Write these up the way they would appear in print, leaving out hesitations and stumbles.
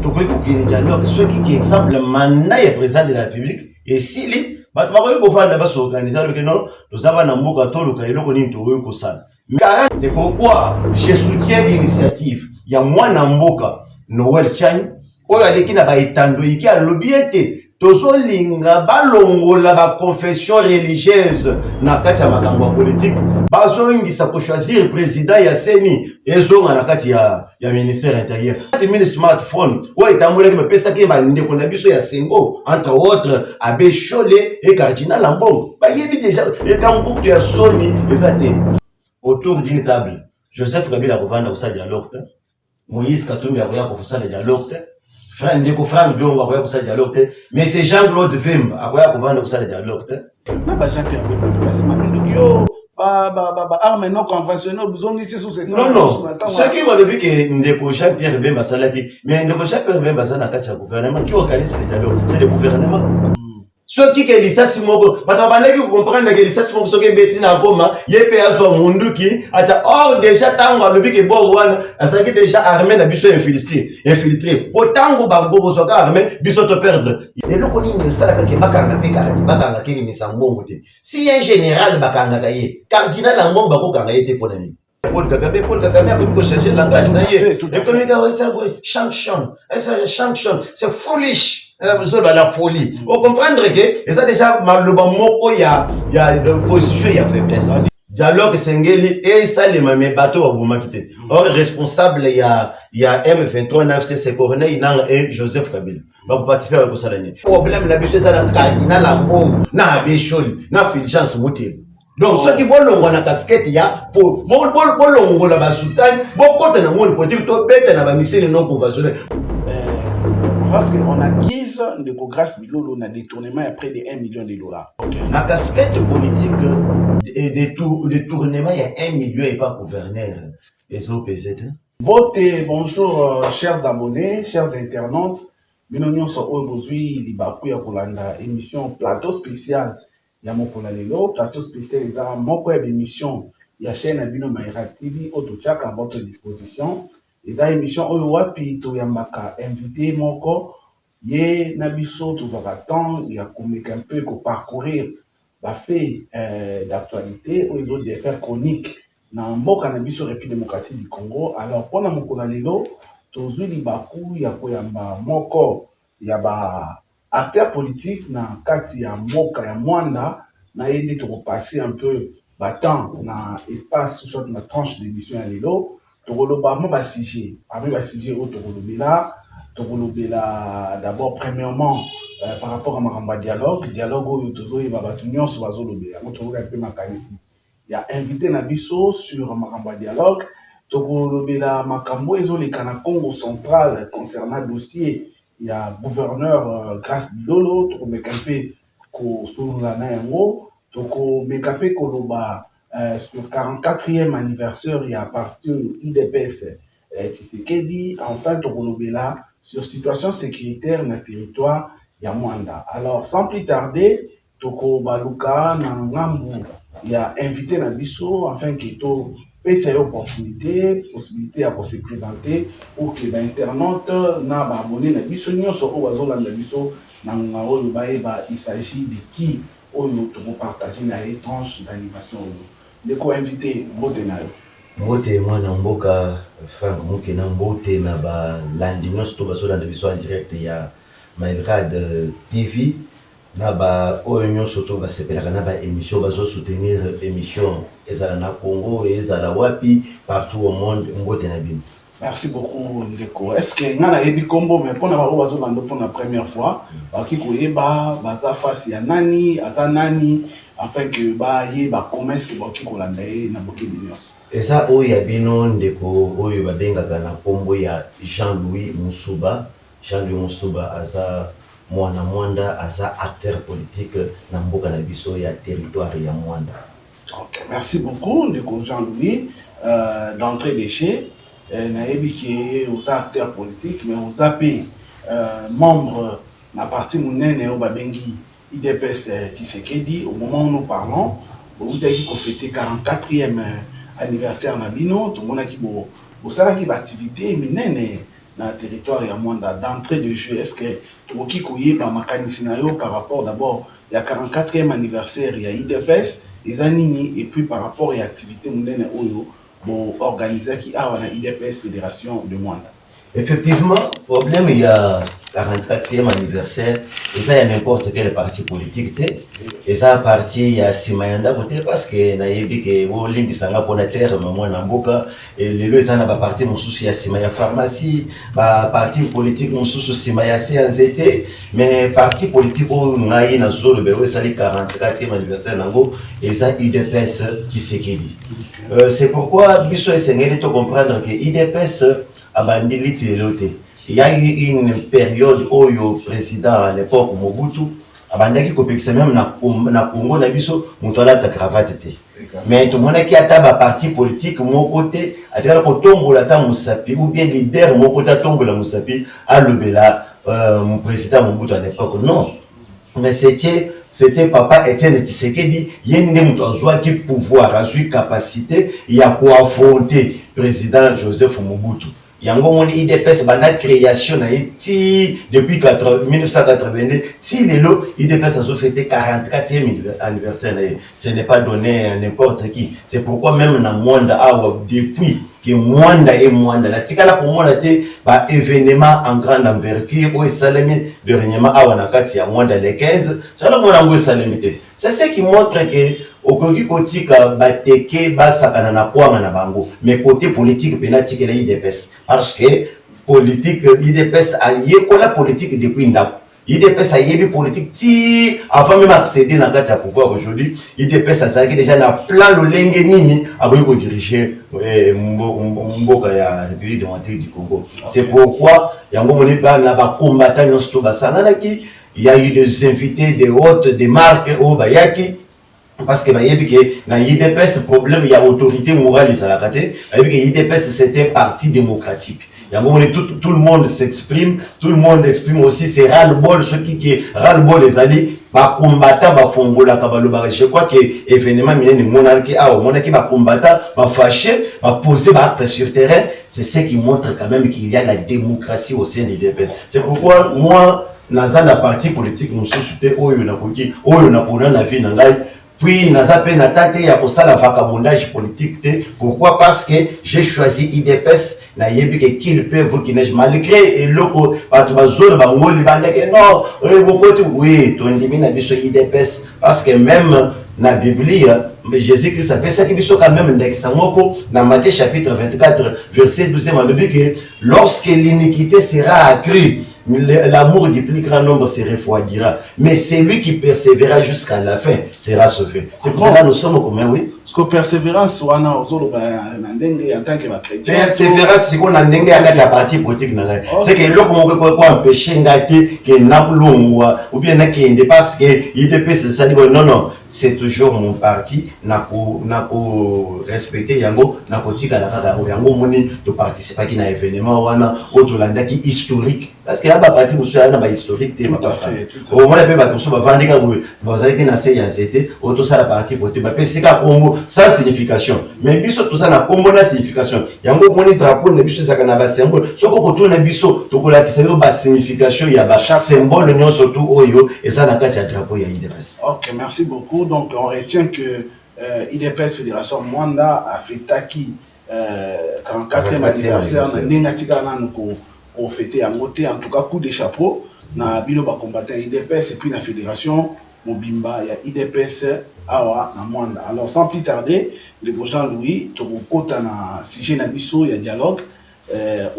tokoki kokende dialogue soki ki exemple mandat ya président de la République esili bato bakoki kofanda basorganize alobi non toza bana mboka toluka eloko nini tokoki kosala. C'est pourquoi je soutiens l'initiative ya mwana mboka Noël Chani oyo aleki na baetando iki alobi ete tozolinga balongola baconfession religieuse na kati ya makambo ya politique bazongisa kochoisir président ya seni ezonga na kati ya ministère intérieur kati mini smartphone oyo etambolaki bapesaki bandeko na biso ya sengo entre autres abe Chole et cardinal Ambongo bayebi déjà ekambo kutu ya soni eza te autour d'une table Joseph Kabila akovanda kosala dialogue te, Moïse Katumbi akoya kosala dialogue te, frère Ndeko Frank Biongo akoya kosala dialogue te, mais c'est Jean-Claude Vemba akoya kovanda kosala dialogue te. Na ba Jean-Pierre Bemba basi maminduki yo arme non conventionnelle besoin ici sous ces non ce qui veut dire que Ndeko Jean-Pierre Bemba salaki mais Ndeko Jean-Pierre Bemba ça na kati ya gouvernement qui organise le dialogue c'est le gouvernement. Ce qui est l'issasi moko, batabandeki comprendre que l'issasi moko soki beti na goma, yepe azwa munduki, ata or déjà tango alobi ke bo wana, asaki déjà armé na biso infiltré. Otango bango soka armé biso to perdre. Eloko nini salaka ke bakanga pe karati bakanga ke ni sambongo te. Si un général bakanga kaye, cardinal Ambongo bakokanga ye te pona nini. Paul Kagame a pu changer le langage na ye. Sanction, c'est foolish. La folie. On comprendre que ça déjà maloba moko ya position ya faiblesse. Dialogue sengeli et ça les mêmes bateaux à bouma quitté. Or responsable ya M23 na FCC Corneille Nang et Joseph Kabila. Va participer à ça l'année. Problème la biche ça na cardinal Ambongo na Abechol na Fulgence Mouté. Donc ceux qui veulent la casquette ya pour la basutan beaucoup na monde politique to bête na ba mission non conventionnel. Parce qu'on acquise de Grâce Bilolo, on a détournement à près de 1 million de dollars. La casquette politique et détournement, il y a 1 million et pas gouverneur. Les OPZ. Bonjour, chers abonnés, chers internautes. Nous sommes aujourd'hui, Libakou Yakolanda, émission plateau spécial. Yamokolalelo, plateau spécial, il y a mon émission. Il y a chaîne Abino Maïra TV, Autochak à votre disposition. Et dans l'émission, on va invité moko ye nabiso toujours attend il y a comme un peu qu'on parcourir la fait d'actualité ou les autres des faits chroniques dans mboka nabiso République démocratique du Congo. Alors pour mon kolalelo toujours libaku ya koyamba moko ya ba acteur politique na kati ya mboka ya Mwanda na yende to passer un peu temps na espace soit na tranche d'émission ya lelo. Tokoloba mo ba sujet avec ba sujet au Tokolobela d'abord premièrement par rapport à Maramba dialogue au tozo et baba tunyon sur bazolobela mo tokoloba pe makanisi ya invité na biso sur Maramba dialogue Tokolobela makambo ezoleka na Congo central concernant dossier il y a gouverneur Grâce Bilolo tokomeka pe ko solula na yango tokomeka pe koloba sur 44e anniversaire, il y a parti de IDPS Tshisekedi, enfin Tokolobela, sur situation sécuritaire dans le territoire Yamwanda. Alors, sans plus tarder, Toko Baluka, Nangambu, il a invité Nabiso, afin qu'il ait cette opportunité, possibilité à se présenter, pour que les internautes n'a pas abonné Nabiso, n'y soit au Wazola Nabiso, il s'agit de qui, Toko partager dans les tranches d'animation. De co-invité Mbotenayo. Mbote mwana mboka Frank Muke na mbote na ba landi nyonso to baso landa biso en direct ya Mailrad TV na ba oyo nyonso to basepelaka na ba émission bazo soutenir émission ezala na Congo et ezala wapi partout au monde mbote na bino. Merci beaucoup Ndeko. Est-ce que ngana yebi kombo mais pona ba bazo landa pour la première fois baki koyeba baza face ya nani aza nani afin que ba ye ba commerce que baki kolanda ye na boki binyos. Et ça oyo bino Ndeko oyo babengaka na kombo ya Jean-Louis Musuba aza mwana Mwanda aza acteur politique na mboka na biso ya territoire ya Mwanda. OK, merci beaucoup Ndeko Jean-Louis d'entrée de chez nayebi ki aux acteurs politiques mais aux AP membres na parti munene o babengi IDPS Tshisekedi. Au moment où nous parlons vous avez fêté 44e anniversaire na bino tout le monde qui bo sala ki activité minene na territoire ya Mwanda d'entrée de jeu. Est-ce que tokoki koyeba makanisi na yo par rapport d'abord ya 44e anniversaire ya IDPS eza nini, et puis par rapport ya activité monene oyo bon organiser qui awa na IDPS Fédération de Mwanda? Effectivement, problème, il y a 44e anniversaire, et ça, il y a n'importe quel parti politique, et ça, parti, il y a Simayanda, parce que, na yebi que, ou limbi sanga pour la terre, maman, namboka, et les lois, ça n'a pas parti, mon souci, il y a Simaya pharmacie, parti politique, mon souci, Simaya CNZT, mais parti politique, où ngaï, na zolo, ben, ça, les 44e anniversaire, nango, et ça, IDPS, qui s'est dit. C'est pourquoi, biso et Sengeli, tu comprendre que IDPS, il y a eu une période où le président à l'époque Mobutu abandaki kopekisa même na Congo na biso mutola ta cravate te. Mais tout le monde qui a ba parti politique mon côté a dit ko tombola ta musapi ou bien leader mon côté tombola musapi à lobela mon président Mobutu à l'époque non. Mais c'était papa Étienne Tshisekedi, yende muto azwa ki pouvoir, azui capacité ya ko affronter président Joseph Mobutu. Yango moni IDPS banda création na ti depuis 1982 si lelo IDPS a fêté 44e anniversaire. Ce n'est pas donné à n'importe qui. C'est pourquoi même na Mwanda awa depuis que Mwanda et Mwanda la tika la pour Mwanda te ba événement en grande envergure ou salami de reniement awa na kati ya Mwanda les 15 ça la mona ngo salimité. C'est ce qui montre que okoki kotika bateke basakana na kwanga na bango, mais côté politique penati que la IDPS parce que politique IDPS a yekola politique depuis ndako. IDPS a yebi politique ti avant même accéder dans le pouvoir aujourd'hui. IDPS a déjà na plan lolenge nini aboyi ko diriger mboka ya République démocratique du Congo. C'est pourquoi yango moni ba na ba combattant nyonso basangana ki il y a eu des invités des hôtes des marques au bayaki. Parce que dans l'IDPS, problème, il y a autorité morale, l'IDPS, c'était parti démocratique. Tout le monde s'exprime, tout le monde exprime aussi ses ras-le-bol, ceux qui ras-le-bol les alliés, combattant, je crois que l'événement, monarchie, combattant, fâché, poser acte sur terrain, c'est ce qui montre quand même qu'il y a la démocratie au sein de l'IDPS. C'est pourquoi moi, dans la partie politique, nous soutenons puis naza pe natate ya kosala vagabondage politique te. Pourquoi? Parce que j'ai choisi IDPS na yebi que qu'il peut vous qui neige malgré loko batu bazolo bangoli bandeke non bokoti oui tondimi na biso IDPS parce que même na Bible Jésus-Christ appelle ça qui biso quand même ndexa moko na Matthieu chapitre 24 verset 12 on dit que lorsque l'iniquité sera accrue l'amour du plus grand nombre se refroidira, mais celui qui persévérera jusqu'à la fin sera sauvé. C'est pour cela que nous sommes comme oui. Parce que persévérance, en tant que chrétien. Persévérance, c'est qu'on a un parti politique. C'est que l'homme peut empêcher que n'a ou bien parce que il dépasse ça. Non, non, c'est toujours mon parti. N'a pas respecté Yango, n'a pas dit qu'à la fin Yango moni de participer à un événement ou à un qui historique. Parce que ba parti musu ana ba historique te tout à fait au moins pe ba musu ba vandika bo bazaki na CNCT auto ça la parti côté ba pesika Congo sans signification mais biso tout ça na Congo na signification yango moni drapeau na biso saka na ba symbole soko ko to na biso to ko la kisayo ba signification ya ba symbole nyo surtout oyo et ça na kati ya drapeau ya IDPS. OK, merci beaucoup. Donc on retient que IDPS Fédération Mwanda a fait taki 44e anniversaire na ningatika nanu ko pour fêter en côté, en tout cas coup de chapeau na bino ba combattant IDPS et puis la fédération Mobimba ya IDPS awa na Mwanda. Alors sans plus tarder, le Jean-Louis to kota na sujet na biso ya dialogue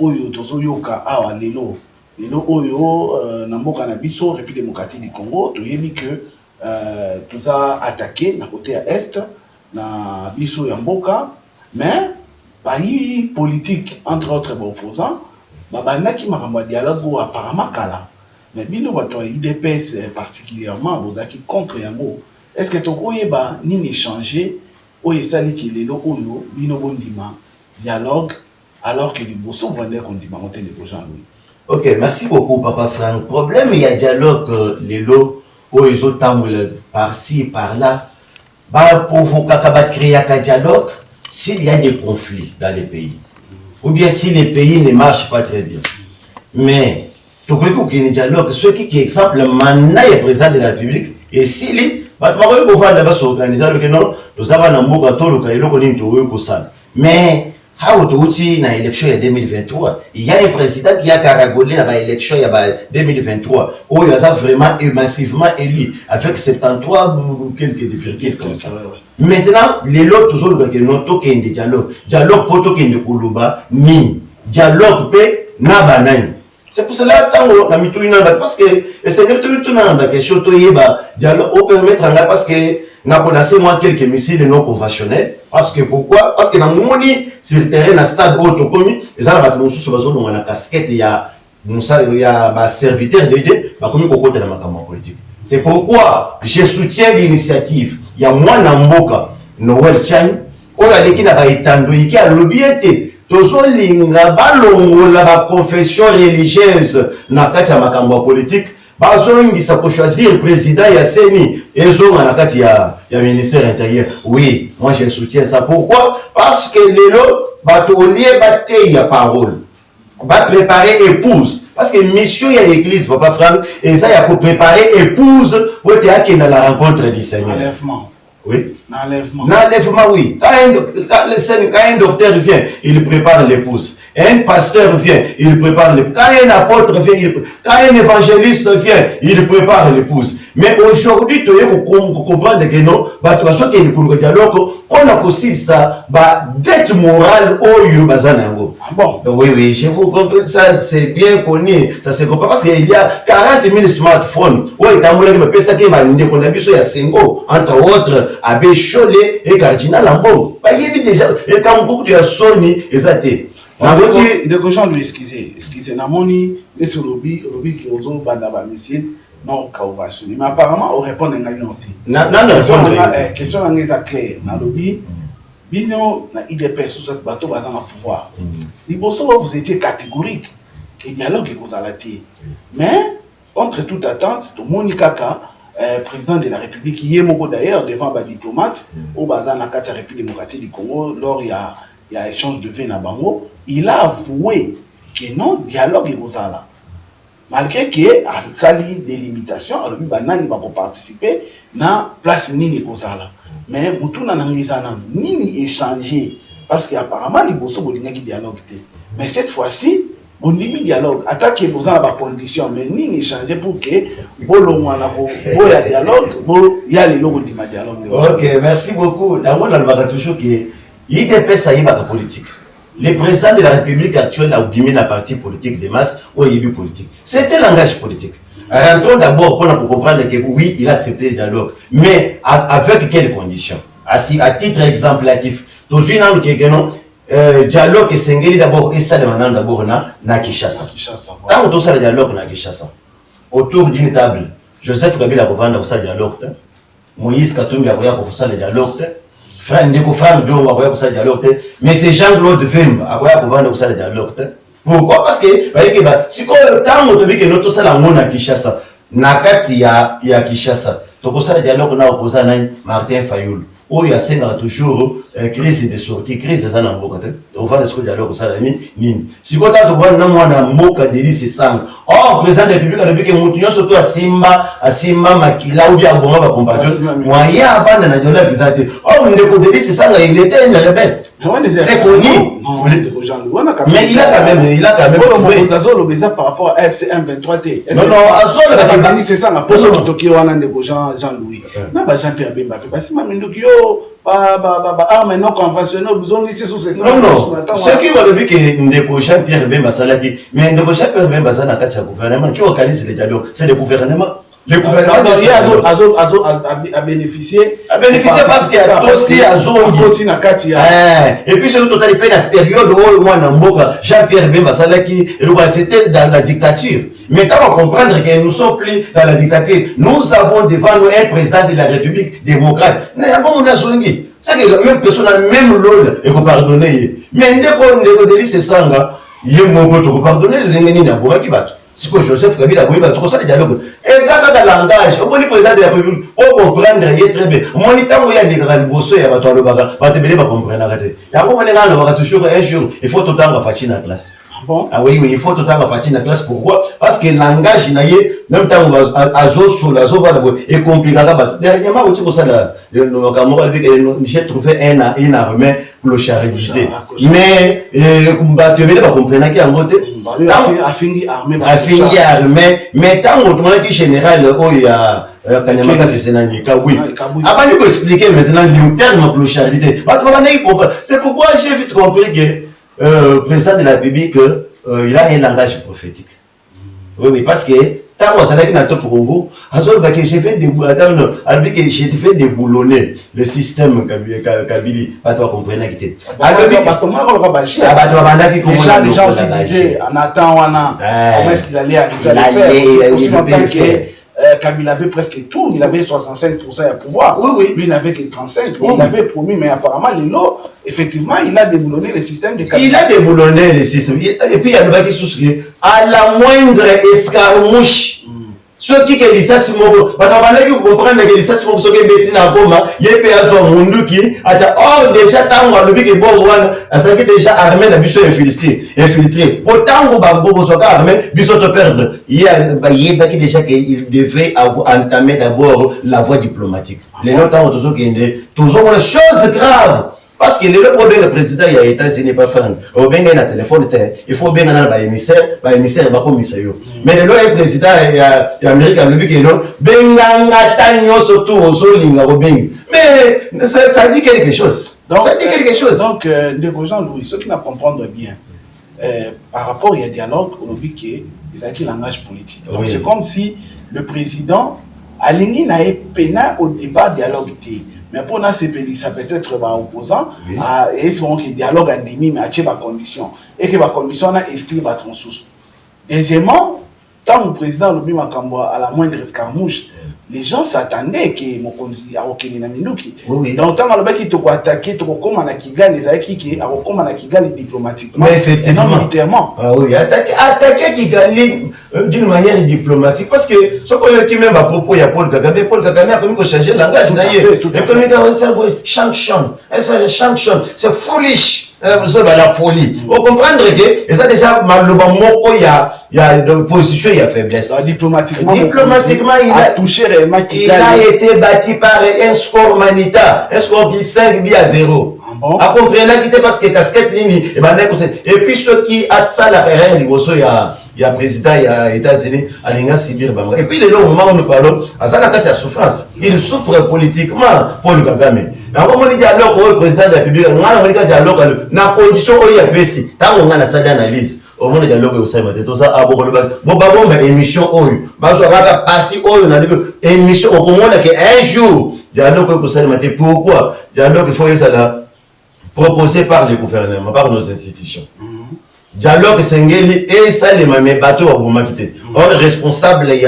oyo tozo yoka awa lelo oyo na mboka na biso République démocratique du Congo to yebi que tout a attaqué na côté à est na biso ya mboka mais pays politique entre autres opposants babandaki makambo dialogue apparemment kala mais bino bato IDPS particulièrement bozaki contre yango. Est-ce que tokoyeba nini changer oyo esali ki lelo oyo bino bondima dialogue alors que liboso bwande kondima mote de Jean-Louis? OK, merci beaucoup Papa Franck. Problème il y a dialogue lelo oyo ezotambola par-ci par-là ba provoquer ba créer un dialogue s'il y a des conflits dans les pays. Ou bien si les pays ne marchent pas très bien. mais tokoki kokende dialogue soki ki exemple mandat ya président de la république esili bato bakoki kovanda basorganize aloke non toza bana mboka toluka eloko nini tokoki kosala. Mais how touti na élection ya 2023 il y a un président qui a caragolé na élection ya 2023 oyo aza vraiment et massivement élu avec 73 quelques virgule comme ça. Maintenant les lots toujours le non token de dialogue pour token de kuluba ni dialogue pe na banani. C'est pour cela que na mitu ina parce que c'est que tout na ba question to yeba dialogue au permettre en parce que na connaissé moi quelques missiles non conventionnels. Parce que pourquoi? Parce que dans le monde, sur le terrain, dans le stade haut, ils ont la casquette, il y a un serviteur de Dieu, politique. C'est pourquoi je soutiens l'initiative. Il y a moi, Namboka, Noël Chan, où il y a l'équipe qui a l'obéité. Tozo linga balongo la confession religieuse na kati ya makambo politique. Bazongisa ko choisir président ya Seni ezo na kati ya ministère intérieur. Oui, moi je soutiens ça. Pourquoi? Parce que lelo bato lié baté ya parole. Va préparer épouse parce que mission ya église papa Franck et ça y a pour préparer épouse pour être dans la rencontre du Seigneur. Enlèvement. Oui. L'enlèvement, oui. Quand un docteur vient, il prépare l'épouse. Un pasteur vient, il prépare l'épouse. Quand un apôtre vient, quand un évangéliste vient, il prépare l'épouse. Mais aujourd'hui, tu comprendre que non, tu as qu'il y a dialogue, on a aussi ça, dette morale au Yubazanango. Bon. Oui, je vous comprends, ça c'est bien connu, ça c'est compris parce qu'il y a 40 000 smartphones. Oui, tu as entre autres, Abbé Cholet et Cardinal Lambon. Il y a déjà, et quand beaucoup de Sony, exacté. De gens lui excusez, Namoni, et sur Robi qui osent Bandaba Missile, non, Kauvachuni. Mais apparemment, on répond à une question est claire. Nalobi, Bino, na IDP sous ce bateau, dans le pouvoir. Liboso, vous étiez catégorique, que le dialogue est aux alatés. Mais, contre toute attente, c'est Monikaka, président de la République, Yemoko d'ailleurs, devant les diplomates, au Bazan, la République démocratique du Congo, lors il y a échange de vin à Bango, il a avoué que non, dialogue est aux alatés. Malgré qu'il y ait des limitations, alors il va participer na place nini kozala. Mais mutuna nangizana nini échanger parce qu'apparemment les bosso bolinga qui dialogue. Mais cette fois-ci, on limite dialogue. Attaque vous en ba condition mais nini échanger pour que bolongwa na bo ya dialogue, bo ya les logo di dialogue. OK, merci beaucoup. Na moi dans le toujours que IDP ça y va politique. Le président de la République actuelle a oublié la partie politique de masse ou il y a politique. C'était un langage politique. Rentrons d'abord pour comprendre que oui, il a accepté le dialogue. Mais avec quelles conditions? À titre exemplatif, tous une âme qui est non, dialogue et singeli d'abord et ça demande d'abord na Kinshasa. Tant que tout ça le dialogue na Kinshasa. Autour d'une table, Joseph Kabila a revendu ça le dialogue. Moïse Katumbi a revendu ça le dialogue. Frère Ndeko Frère Dion a revendu ça le dialogue. Mais c'est Jean-Claude Vem a revendu ça le dialogue. Pourquoi? Parce que si tant que notre salle a mona Kinshasa, nakati ya Kinshasa, toko sala dialogue na opposant Martin Fayoul. Oh, il y a toujours crise de sortie, crise de zana mboka. On va le dialogue ça ni. Si vous avez trouvé na mwana mboka deli c'est sang. Oh, président de la République depuis que mutunyo surtout à Simba makila ou bien bonga ba compassion. Moyen avant na dialogue bizate. Oh, ndeko deli c'est sang, il était un rebelle. C'est connu. Mais il a quand même par rapport à FCM 23T. Non, c'est ça la pose de Tokyo Jean-Louis. Na ba Jean-Pierre Bemba parce que Mindokyo armes non conventionnelles besoin de sous ces non ce qui va le dire que Ndeko Jean-Pierre Bemba Salaki mais Ndeko Jean-Pierre Bemba ça na kati ya gouvernement qui organise les dialogues c'est le gouvernement. Le gouvernement a bénéficié parce qu'il y a aussi à et puis c'est total la période où moi Namboka Jean-Pierre Bemba Salaki c'était dans la dictature. Mais quand on comprendre que nous sommes plus dans la dictature, nous avons devant nous un président de la République démocrate. C'est que la même personne a le même rôle et vous pardonnez. Mais Ndeko Deli c'est sanga, il y a mon pote vous pardonner le Nengeni na Boba qui bat. C'est que Joseph Kabila a battu ça le dialogue. Et ça dans le langage, au président de la République, on comprendre très bien. Mon temps où il y a des grands bosso et abattoir le baga, va te bien comprendre arrêter. Il y a un moment toujours un jour, il faut tout le temps faire la classe. Bon. Ah oui, il faut tout le temps faire la classe. Pourquoi? Parce que le langage, même temps, est compliqué. Dernièrement, j'ai trouvé un armée clochardisé. Mais, tu veux pas comprendre qu'il y a un côté. Affingi armée. Mais tant que général, il y a. Oui. Avant de vous expliquer maintenant le terme clochardisé. C'est pourquoi j'ai vite compris que le président de la République, il a un langage prophétique. Oui, parce que tant que ça n'a pas pour Congo, j'ai fait déboulonner le système Kabili. Pas toi comprendre qui les gens se disaient, en attendant, comment est-ce qu'il allait arriver à le faire? Kabila avait presque tout, il avait 65% de pouvoir. Oui. Lui, il n'avait que 35%. Il avait promis, mais apparemment, effectivement, il a déboulonné le système de Kabila. Il a déboulonné le système. Et puis, il y a le bac qui à la moindre escarmouche. Ceux qui ont dit ça, c'est mon beau. Vous comprenez que ça, c'est mon beau. Ceux qui ont dit ça, il y a des gens qui or déjà, tant que le bic est bon, ça qui déjà armé, la biche infiltré. Autant que vous soyez armé, biche te perdre. Il y a déjà qu'il devait entamer d'abord la voie diplomatique. Les notamment toujours une chose grave. Parce que le problème du président, il y a États-Unis n'est pas fan. Au bien, il y a un téléphone, il faut bien avoir un émissaire, il va commissaire. Mais le président, il y a l'Amérique, le but est non, mais ça dit quelque chose. Ça dit quelque chose. Donc, Jean-Louis, ceux qui ne comprennent bien, par rapport à un dialogue, au lobby qui est un langage politique. Donc, c'est comme si le président, aligné n'a pas au débat dialogue. Mais pour nous, ça peut être opposant et c'est que le dialogue endémique, mais à des conditions. Et que les conditions sont inscrites dans la source. Deuxièmement, tant que le président Lobi Makambo à la moindre escarmouche, les gens s'attendaient que Mokonzi a reconnu Naminduki. Donc, tant que le qui attaqué, tu comme à Kigali, les Aïki, à comme à Kigali diplomatiquement. Mais effectivement. Non militairement. Ah oui, attaquer Kigali d'une manière diplomatique. Parce que ce qui même à propos, il y a Paul Kagame a permis de changer le langage. Il a permis de sanction. C'est foolish. La folie. Vous comprenez que ça déjà il y a de position, il y a faiblesse. Diplomatiquement, il a touché réellement. Il a été battu par un score Manita, un score qui 5 à 0. À comprendre qu'il était parce que casquette ligne et puis ceux qui a ça la carrière il y a président il y a États-Unis à l'Inga Sibir Banga. Et puis le moment où nous parlons à ça la souffrance. Il souffre politiquement Paul Kagame. Na ko moni dialogue au président de la République, on a moni dialogue na condition où il y a pesi. Tant on a ça d'analyse. Au monde dialogue au sein de tout ça à beaucoup bon émission oyo. Bazo raka parti oyo na émission au monde que un jour dialogue au sein de pourquoi dialogue il faut ça proposé par le gouvernement, par nos institutions. Dialogue Sengeli et ça les mêmes bateaux à Boumakité. Or responsable il y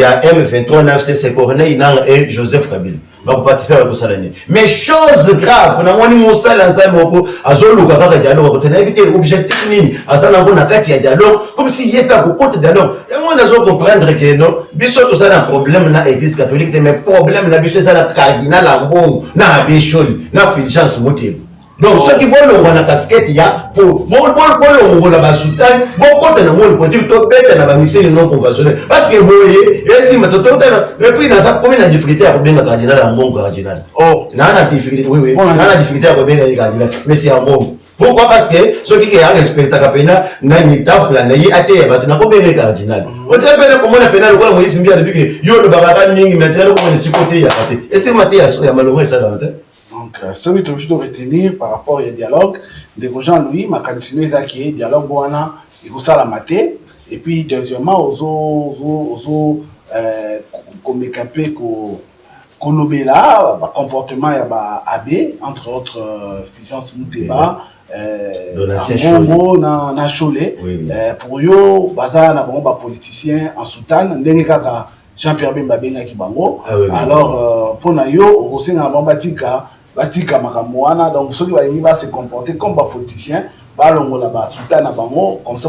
a M23 9C Corneille et Joseph Kabila. Va participer à ça l'année. Mais chose grave, on a moni Moussa l'ensemble moko azolo kaka dialogue ko éviter objectif nini asana ko na kati ya dialogue comme si il y a pas beaucoup de dialogue. Et on a comprendre que non, biso tout ça un problème na église catholique mais problème na biso ça na cardinal Ambongo na Bishol na Fulgence Motebo. Donc ceux qui veulent la casquette il y a pour bon la basutan bon côté na mon côté to bête na ba miseli non conventionnel parce que boye et si matoto et puis dans ça combien de difficulté à bien cardinal en bon cardinal na difficulté oui na difficulté à bien cardinal mais c'est en bon pourquoi parce que ceux qui respectent kapena na ni temple na yi ate ba na ko bien cardinal on tient bien comment na pena ko mo isimbia depuis que yo le bagata mingi maintenant ko ni sikote ya ate et c'est maté ya malheureux ça là. Donc, ce que tu dois retenir par rapport au dialogue, de Jean-Louis, ma qualification est qu'il y a dialogue, il faut ça la mater. Et puis, deuxièmement, comme campé Kolobela, comportement, il y a AB, entre autres, Fulgence Motebo, Ambongo, na Cholet. Pour eux, baza na bon politicien en soutane, n'engaka Jean-Pierre Bemba Benga Kibango. Alors, pour Nayo, au sein de la Batika Makamouana, donc ceux qui vont se comporter comme des politiciens, comme ça,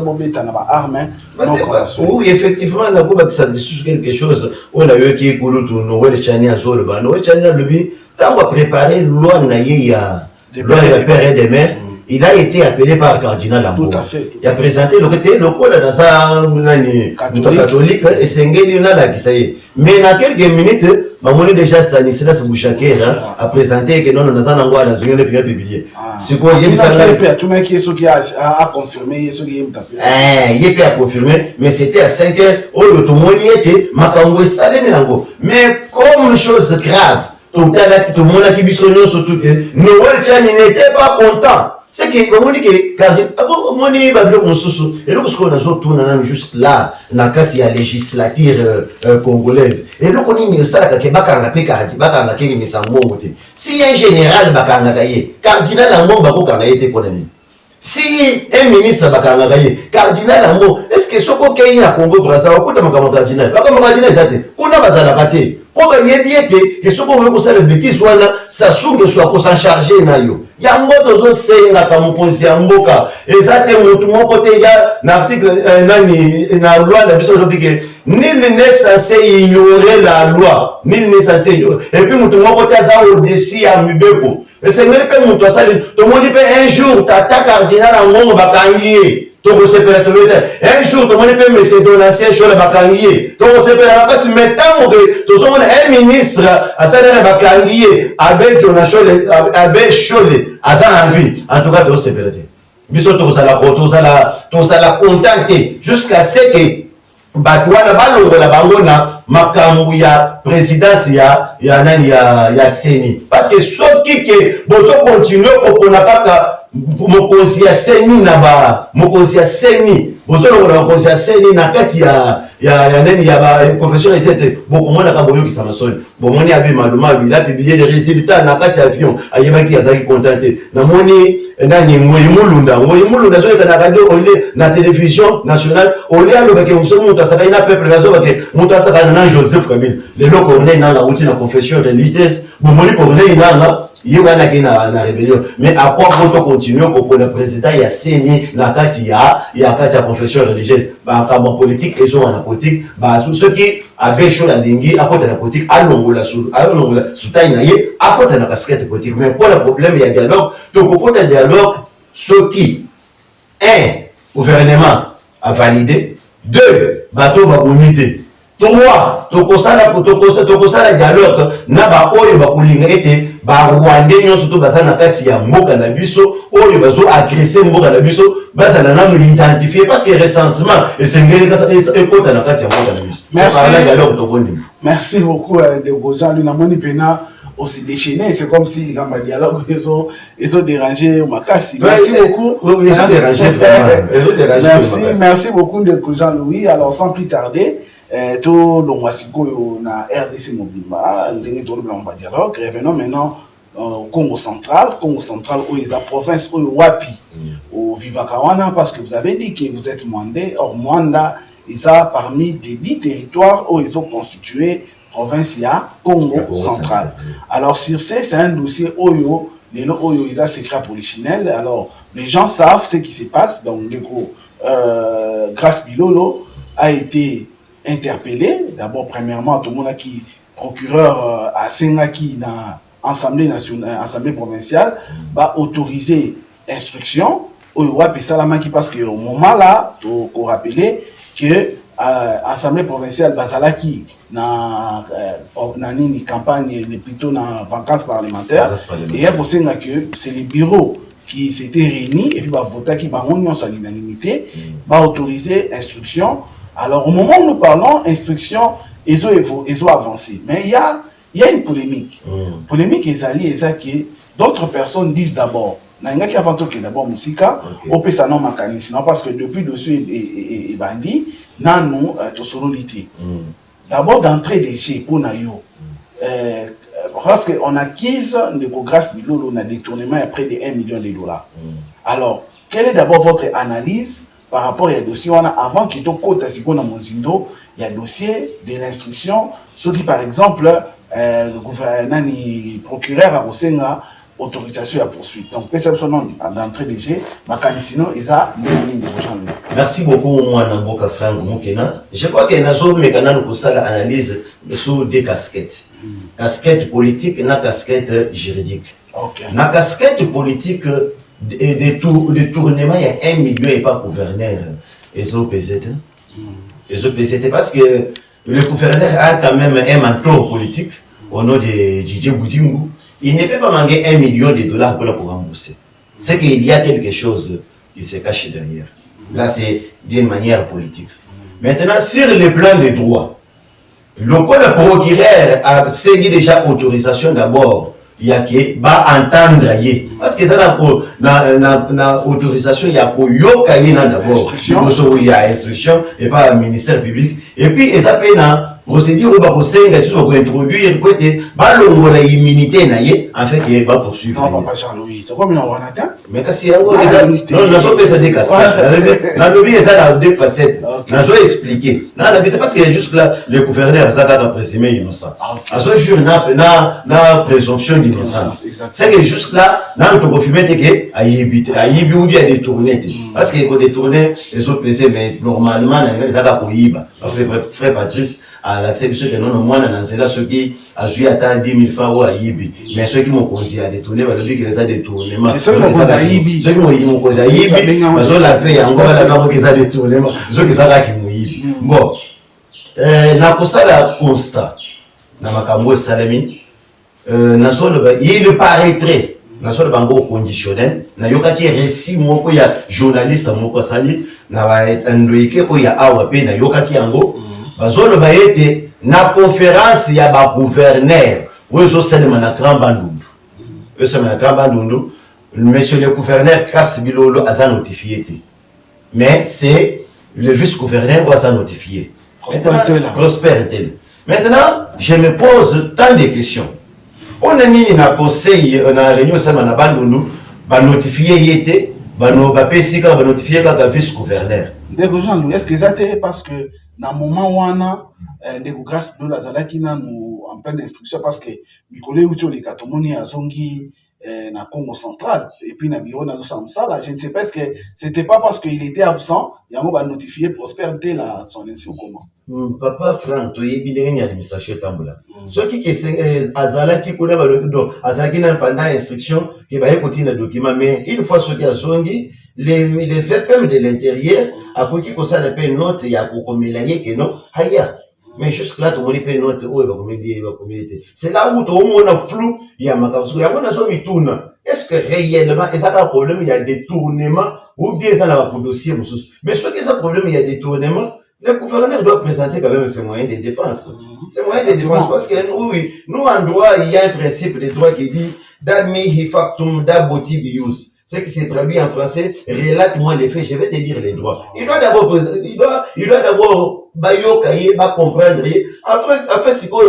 oui, effectivement, on a quelque chose. On a eu qui est pour Noël Chania Zolba. Noël Chania, lui, tant qu'on a préparé loi, il y a loi de père et de mère. il a été appelé par Cardinal Lambo. Tout à fait. Il a présenté le côté local dans sa catholique et Sengeli la qui ça y est. Mais dans quelques minutes, Mamoni déjà Stanislas Bouchakera a présenté que non, on a un endroit dans une république publiée. C'est quoi, il y a une salle. Tout le monde qui est ce qui a confirmé, ce qui est tapé. Il a confirmé, mais c'était à 5 heures. Oh, tout le monde y était, Makambo Salé Milango. Mais comme chose grave, tout le monde qui vit son nom surtout que Noël Chani n'était pas content. C'est que on dit que car on dit bablo konsusu et donc ce qu'on a surtout juste là na kati ya législature congolaise et donc on dit ça ka bakanga pe kadi bakanga ke ni samongo te si un général bakanga kaye cardinal Ambo bako kanga yete ponani si un ministre bakanga kaye cardinal Ambo est-ce que soko ke na Congo Brazza okuta makamo cardinal bakamo cardinal zate kuna bazala kate pour yebiete que soko veut ça le bêtise wana ça sunge soit ko s'en charger na yo yango tozo senga ka mokonzi ya mboka ezate mutu moko te ya na article nani na loi na biso lobike nul n'est censé ignorer la loi nul n'est censé ignorer et puis mutu moko te za au-dessus ya mibeko et c'est même pas mutu asali to moni pe un jour tata cardinal ngongo bakangi toko sepela toleta un jour to moni pe monsieur Donatien Chola bakangi toko sepela kasi metango que to somona un ministre asala bakangi avec Donatien avec Chola Asa envie, en tout cas, de se péter. Biso la contenter jusqu'à ce que Batouana balongo la bangona makambu ya présidence ya nani ya Seni. Parce que ce qui bozo continuer kopona kaka mokonzi ya Seni na ba mokonzi ya Seni bozo na mokonzi ya Seni na kati ya nani ya ba confession était beaucoup moins na boyo ki samasoni bomoni abi maluma il a publié des résultats na kati ya avion ayebaki azaki contenté na moni nani ngoyimulunda zo kana radio ole na télévision nationale ole alobaki musomo mutasaka ina peuple bazo bake mutasaka na Joseph Kabila le loko ne na la outil na confession religieuse bomoni pour ne na yebana ki na rébellion mais à quoi on continuer pour le président ya Seni na kati ya confession religieuse ba kama politique et sur la politique ba ceux qui avaient chaud la dingi à côté de la politique alongola soutane na ye à côté de la casquette politique mais pour le problème il y a dialogue donc pour le dialogue ceux qui un gouvernement a validé deux bateau va unité trois tokosala dialogue na ba oyo bakulinga ete ba Rwanda nyonso to bazana kati ya mboka na biso oyo bazo agresser mboka na biso bazana na nous identifier parce que recensement esengeli kasa ekota na kati ya mboka na biso. Merci beaucoup de Jean lui na moni pena on s'est déchaîné, c'est comme si les gars dialogue ils ont dérangé Makassi. Merci beaucoup. Oui, ils ont dérangé vraiment. Merci beaucoup de Jean-Louis. Alors sans plus tarder tout le Mwasiko na RDC Mobimba, le dialogue. Revenons maintenant au Congo central où il y a province où Wapi au Vivakawana parce que vous avez dit que vous êtes Mwandé. Or Mwanda ils a parmi les 10 territoires où ils ont constitué province ya Congo central. Alors sur c'est un dossier Oyo, les lots Oyo ils a secret polichinelle. Alors les gens savent ce qui se passe. Donc du coup Grace Bilolo a été interpellé. D'abord premièrement tout le monde qui procureur à Sengaki dans Assemblée nationale, Assemblée provinciale va autoriser instruction Oyo Wapi Salamaki parce que au moment là pour rappeler que Assemblée provinciale Bazalaki na nini campagne plutôt na vacances parlementaires et il y a que c'est les bureaux qui s'étaient réunis et puis va voter qui va à l'unanimité va autoriser instruction. Alors au moment où nous parlons instruction ils ont avancé mais il y a une polémique polémique que d'autres personnes disent d'abord n'anga qui avant tout que d'abord musika au pesa non makanisi non parce que depuis dessus et bandi nanu to sonorité d'abord d'entrée des jeux pour nayo parce que on acquise de Grâce Bilolo on a détournement à près de 1 million de dollars. Alors quelle est d'abord votre analyse par rapport à dossier on a avant qu'il to kota siko na mozindo il y a dossier de l'instruction ce qui par exemple le procureur a Osenga autorisation à poursuite. Donc, perception d'entrée des jeux, sinon, ils ont merci beaucoup, moi, Namboka Franck Moukena. Je crois que nous avons une analyse sur deux casquettes. Casquette politique et casquette juridique. Okay. La casquette politique, détournement, il y a 1 million et pas gouverneur. Et ça, PCT. Et ça, PCT, parce que le gouverneur a quand même un mentor politique au nom de Didier Boudingou. Il ne peut pas manquer 1 million de dollars pour rembourser. C'est qu'il y a quelque chose qui se cache derrière. Là, c'est d'une manière politique. Maintenant, sur le plan des droits, le procureur a saisi déjà autorisation d'abord. Il y a qui va entendre parce que ça n'a autorisation il y a pour yokaye d'abord il y a instruction et pas ministère public et puis et ça peut na procédure où va conseiller sur pour introduire côté balongo la immunité naie en fait il va poursuivre. Non papa Jean-Louis c'est comme on attend mais si non la chose peut se décasser la lobby est à deux facettes la chose expliquer non la vérité parce que juste là le gouverneur ça a précisé innocent à ce jour na présomption d'innocence c'est que juste là dans le confirmer que ayibi ou bien détourné parce que il détourner les autres PC mais normalement les aga koyiba frère Patrice à l'acception que non moi dans cela ceux qui a joué à 10 000 francs ou ayibi mais ceux qui m'ont causé à détourner va dire que les a détournement ceux qui m'ont causé à ayibi parce que la fait encore la faire que ça détournement ceux qui ça qui m'ayibi bon na kosala constat na makambo salami il paraîtrait na solo bango conditionnel na yokaki récit moko ya journaliste moko sali na ba ndoike ko ya awa pe na yokaki yango bazolo ba ete na conférence ya ba gouverneur wezo selema na Grand Bandundu monsieur le gouverneur Kasbilolo a notifié mais c'est le vice-gouverneur qui a notifié Prosper. Maintenant je me pose tant de questions. On a mis un conseil, on a réunion ça na Bandundu, ba notifier yete, ba pesika ba notifier ka vice-gouverneur. Ndeko Jean-Louis, est-ce que ça t'est parce que dans le moment où on a ndeko grâce de la zalaki na nous en pleine instruction parce que Mikole Ucho les katomoni azongi na Congo central et puis na bureau na Samsala, je ne sais pas est-ce que c'était pas parce qu'il était absent, il y a va notifier Prospérité là son ainsi ou comment. Papa Franck, tu es bien une administration tambola. Ceux qui azala qui connaît donc azaki na pendant instruction qui va écouter le document mais une fois ce qui a songi les VPM de l'intérieur a côté que ça l'appelle note il y a pour comme il que non aya mais jusque là tout le monde peut note oh va communiquer c'est là où tout le monde a flou il y a makasu il y a on a so mituna est-ce que réellement et ça un problème il y a détournement ou bien ça n'a pas dossier mais ce qui est un problème il y a détournement. Le gouverneur doit présenter quand même ses moyens de défense. Ses moyens de défense, parce que nous, en droit, il y a un principe de droit qui dit Dami factum da boti bius. Ce qui s'est traduit en français, relate-moi les faits, je vais te dire les droits. Il doit d'abord, comprendre. En fait, c'est quoi,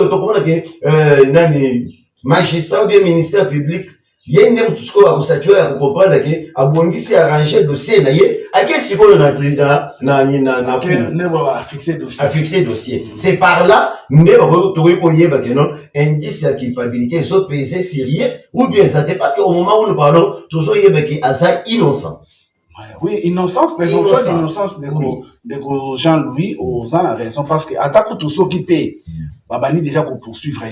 magistrat ou bien ministère public, il y a une tout ce qu'on a comprendre que abongisi arranger dossier na ye a quel siko na fixer dossier c'est par là ne ba ko yeba que non indice ya culpabilité so peser sérieux ou bien ça parce que au moment où nous parlons toujours yeba que asa innocent. Oui, innocence, présomption d'innocence de Jean-Louis aux en a raison parce que attaque tout ce qui paye. Babani déjà qu'on poursuivre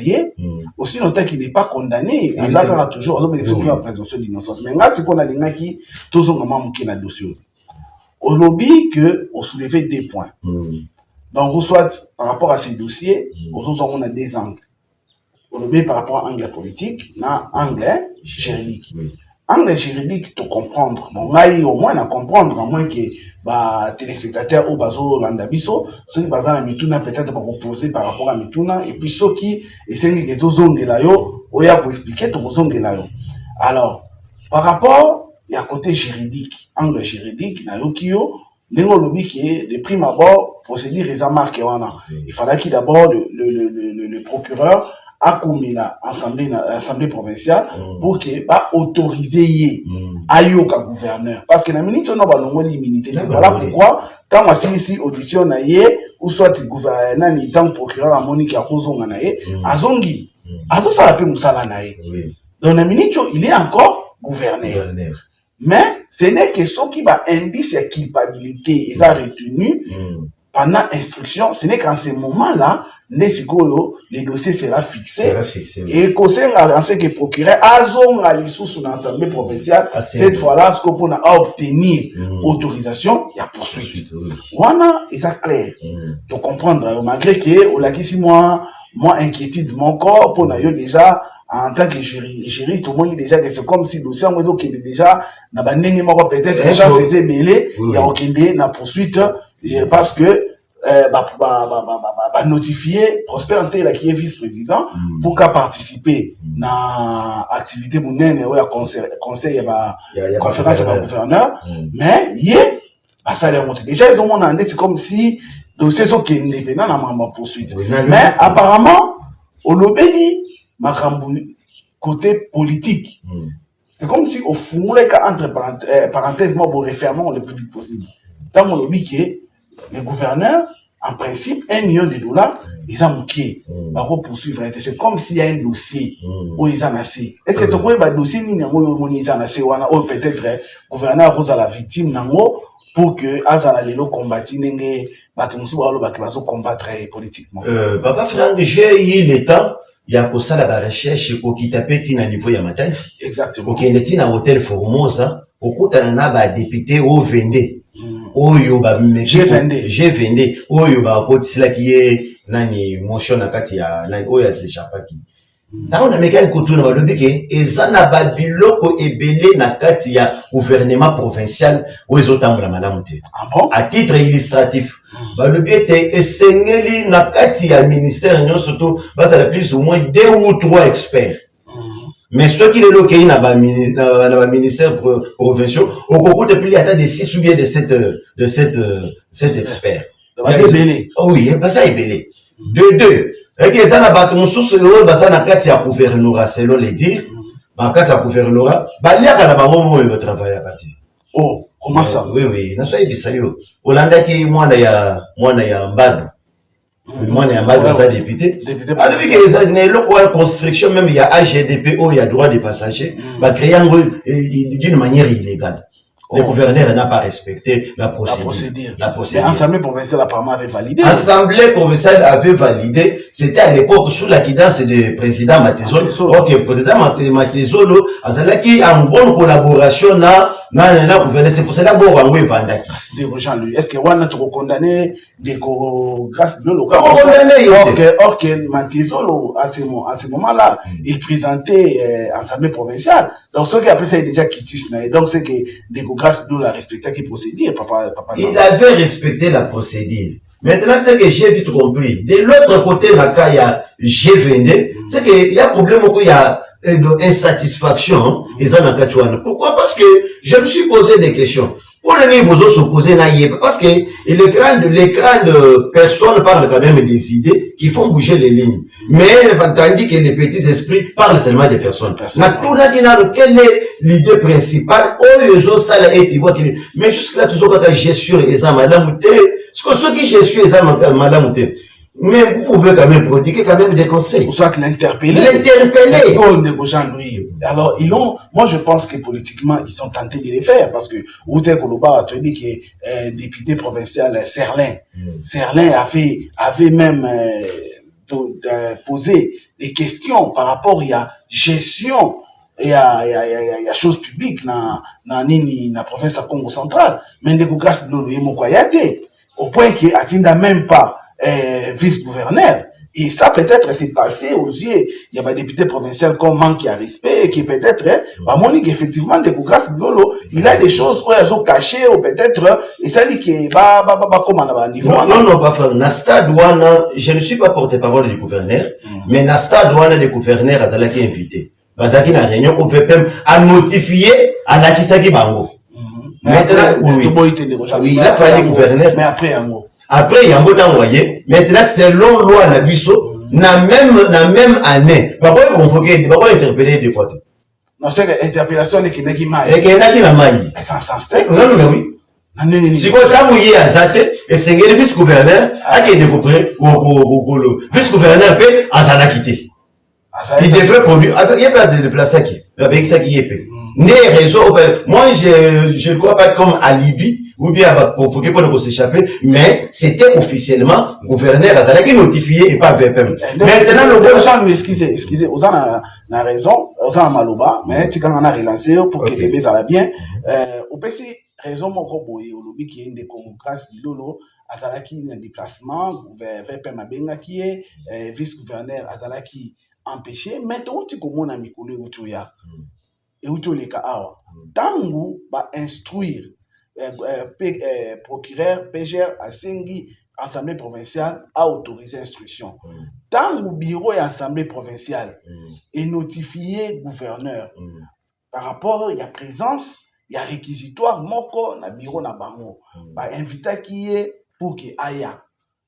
aussi longtemps qu'il n'est pas condamné, il a toujours bénéficié de la présomption d'innocence. Mais là, c'est qu'on a des gens qui tous ont moment qui n'a dossier. Au lobby que on soulevait des points. Donc, soit par rapport à ces dossiers, on a des angles. Au lobby par rapport à angle politique, na angle juridique. Angle juridique, tout comprendre. Bon, là, au moins, à comprendre, à moins que, téléspectateurs au bazo landabiso, ceux qui basent à Mituna, peut-être, pour proposer par rapport à Mituna, et puis ceux qui essaient de tout zone de l'ayo, ou ya pour expliquer tout zone de l'ayo. Alors, par rapport, il y a côté juridique, angle juridique, na yokiyo, n'engo lobby qui est, de prime abord, procédure et marque il fallait qu'il d'abord, le procureur, a commis la assemblée provinciale pour que ba autoriser ayoka gouverneur parce que la minute on a balongo l'immunité voilà pourquoi quand on signe ici audition na ye ou soit gouverneur ni tant procureur à Monique à kozonga na ye azongi azo sala pe musala na ye donc la minute il est encore gouverneur mais ce n'est que ce qui va indice la culpabilité ils a retenu pendant instruction, ce n'est qu'en ce moment-là, les dossiers sera fixé. Et en ce qui est procureur, à l'issue de l'Assemblée provinciale, cette fois-là, ce qu'on a obtenir autorisation, il y a poursuite. Voilà, c'est clair. De comprendre, malgré que, si moi, inquiétude mon corps, pour nous déjà, en tant que juriste, tout le monde déjà que c'est comme si le dossier qui est déjà, peut-être déjà c'est mêlé, il y a aucune poursuite, parce que, notifier Prosper Ntela qui est vice-président pour qu'à participer dans l'activité mounenne ou à conseil conférence de gouverneur, mais ça les montre déjà ils ont demandé c'est comme si dossier sont qui indépendant dans ma poursuite mais apparemment au lobby côté politique c'est comme si au fond les cas entre parenthèses moi pour refermer le plus vite possible dans mon lobby qui est le gouverneur, en principe, $1 million, ils ont manqué. Pour poursuivre. C'est comme s'il y a un dossier où ils en ont assez. Est-ce que tu as un dossier où ils en ont assez ou peut-être le gouverneur a la victime pour que Azala Lelo combattre combattre politiquement? Papa Franck, j'ai eu le temps. Il y a pour ça la recherche pour qui tapait à niveau Yamatani. Exactement. Pour qu'il y ait un hôtel Formosa, pour qu'il y ait un député au Vendée. Oyo ba G22 oyo ba kotisila ki est nani motion na kati ya nani oyo asechapaki ta on a meka kotuna balobi ke ezana ba biloko ebele na kati ya gouvernement provincial oyo zotambola malamu te à titre illustratif balobi ete esengeli na kati ya ministère nyonso to basala plus ou moins 2 ou 3 experts. Mais ceux qui le loquent dans le ministère provincial, au concours de plus de 6 ou bien de 7 experts. Oui, ça est belé. De 2. Et que ça n'a pas tout sous ce rôle, ça n'a qu'à s'y gouvernorat, selon les dires. Qu'à s'y gouvernorat, il y a un moment où il va travailler à partir. Oh, comment ça? Oui. N'a pas ça yo. Hollanda qui moi na ya mbadu. Moi, il y a un député. Alors, il y a construction, même il y a AGDP, il y a droit des passagers, va créer d'une manière illégale. Le gouverneur n'a pas respecté la procédure. L'Assemblée provinciale apparemment avait validé. L'Assemblée provinciale avait validé. C'était à l'époque sous la guidance du président Matezolo. Ok, le président Matezolo, qui a une bonne collaboration na gouverneur. C'est pour cela que vous avez Vandaki. Est-ce que vous avez condamné des grâce de l'eau? Or que Matezolo, à ce moment-là, il présentait l'Assemblée provinciale. Donc, ceux qui après ça, déjà quitté. Donc, c'est que des grâce de la respecter qui procédure, papa. Il avait respecté la procédure. Maintenant, c'est que j'ai vite compris. De l'autre côté, la cas, il y a G22, c'est qu'il y a un problème où il y a insatisfaction, Pourquoi? Parce que je me suis posé des questions. Pour les gens se poser parce que l'écran de personnes parle quand même des idées qui font bouger les lignes. Mais tandis que les petits esprits parlent seulement des personnes. Quelle est l'idée principale? Mais jusque-là, toujours quand gestion et madame ce que ceux qui gestion et madame mais vous pouvez quand même prodiguer quand même des conseils. Pour ça que l'interpeller. Alors, moi je pense que politiquement, ils ont tenté de les faire parce que, Outé Koloba a dit que, député provincial Serlin avait même, posé des questions par rapport à gestion et à choses publiques dans la province à Congo central. Mais de grâce de au point qu'il n'atteint même pas vice-gouverneur. Et ça, peut-être, c'est passé aux yeux. Il y a des députés provinciaux qu'on manque à respect, et qui peut-être, Monique, effectivement, de grâce Blolo, il a des choses où elles ont cachées, ou peut-être, et ça dit qu'il va, comme on a un niveau. Non, pas faire. Nasta douane, je ne suis pas porte-parole du gouverneur, mais Nasta douane des gouverneurs, à Zala qui est invité. Bazaki na réunion, au VPM, à notifier à la Kisaki Bango. Maintenant, oui, il a fallu gouverneur. Mais après, en gros. Après, il y a un peu d'envoyé. Maintenant, selon loi Nabiso, na même année, pourquoi ils convoquer, pourquoi interpeller des fois? Non, c'est que l'interpellation n'est qu'une qui maille. Et qu'il y a qui maille. C'est un sens tech. Non, mais oui. Si vous avez à Zate, et c'est le vice-gouverneur, à qui est découpé, le vice-gouverneur peut, à Zala quitter. Il devrait produire, il y a pas de déplacer qui, avec ça qui est fait. Né réseau, moi, je ne crois pas comme alibi, ou bien provoquer pour s'échapper, mais c'était officiellement gouverneur Azalaki notifié et pas VPM. Maintenant, le gens lui excusez, vous avez raison, vous avez maloba, mais tu quand on a relancé pour que les bébés aient bien, au PC, raison mon coboy, au lobby qui est une démocratie, lolo, Azalaki un déplacement, VPM Abenga qui est vice-gouverneur Azalaki empêché, mais tout tu comme on a mis collé où tu ya. Et où tu les cas awa. Tangu va instruire procureur PGR à Sengi Assemblée provinciale a autorisé l'instruction. Tangu bureau et Assemblée provinciale est notifié gouverneur par rapport à la présence, il y a réquisitoire moko na bureau na bango. Ba invité qui est pour que aya.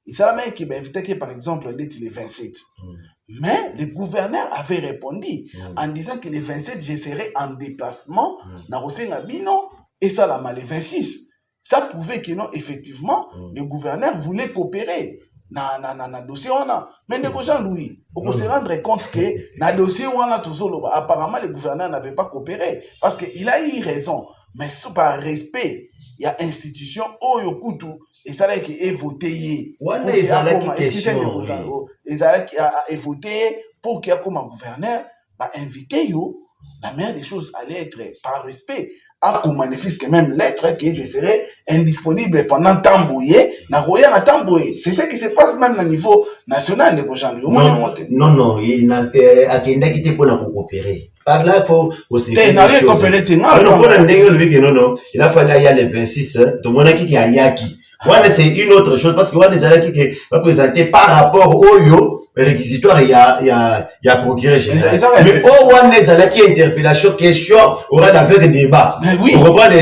Et ça la même qui va inviter qui par exemple les 27. Mais le gouverneur avait répondu en disant que les 27, je serai en déplacement dans Bino et ça la mal les 26. Ça prouvait que non, effectivement, le gouverneur voulait coopérer dans le dossier. Mais les gens, Louis, on se rendre compte que dans le dossier, apparemment, le gouverneur n'avait pas coopéré parce qu'il a eu raison. Mais par respect, il y a institution, Oyokutu. Et ça là qui est voté. Excusez-moi, et ça là qui a voté pour qu'il y ait comme un gouverneur, bah invité yo. La meilleure des choses allait être par respect. À comme manifeste que même l'être que je serai indisponible pendant tambouillé, na roya na tambouillé. C'est ce qui se passe même au niveau national de gens. Non, il n'a à qui n'a quitté pour nous coopérer. Par là, il faut aussi. Il n'a rien coopéré. Non, il a fallu aller les 26, tout le monde a qui a yaki. C'est une autre chose parce que les alaki qui va présenter par rapport au yo réquisitoire il y a procuré général. Mais au les alaki interpellation question aura avec débat. Oui. On reprend des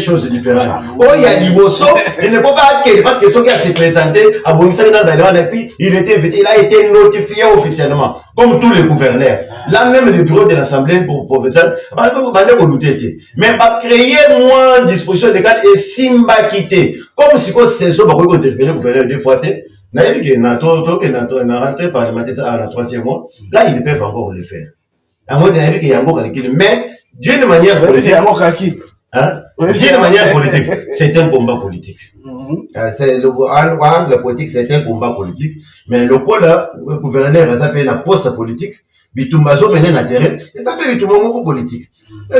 choses différentes. Oh il y a niveau so il ne peut pas parce que ce qui a se présenté à Bonissa dans le et puis il a été notifié officiellement comme tous les gouverneurs. Là même le bureau de l'Assemblée provinciale mais pas créer moins disposition de cadre et si quitté comme si quoi c'est ça va interpeller le gouverneur deux fois n'a vu que n'a rentré par le matin à la 3e mois là ils peuvent encore le faire à mon avis qu'il y a encore calcul mais d'une manière politique d'une manière politique c'est un combat politique c'est le politique c'est un combat politique mais le coup là le gouverneur a appelé la poste politique bitumbazo mener na terrain et ça peut bitumba politique.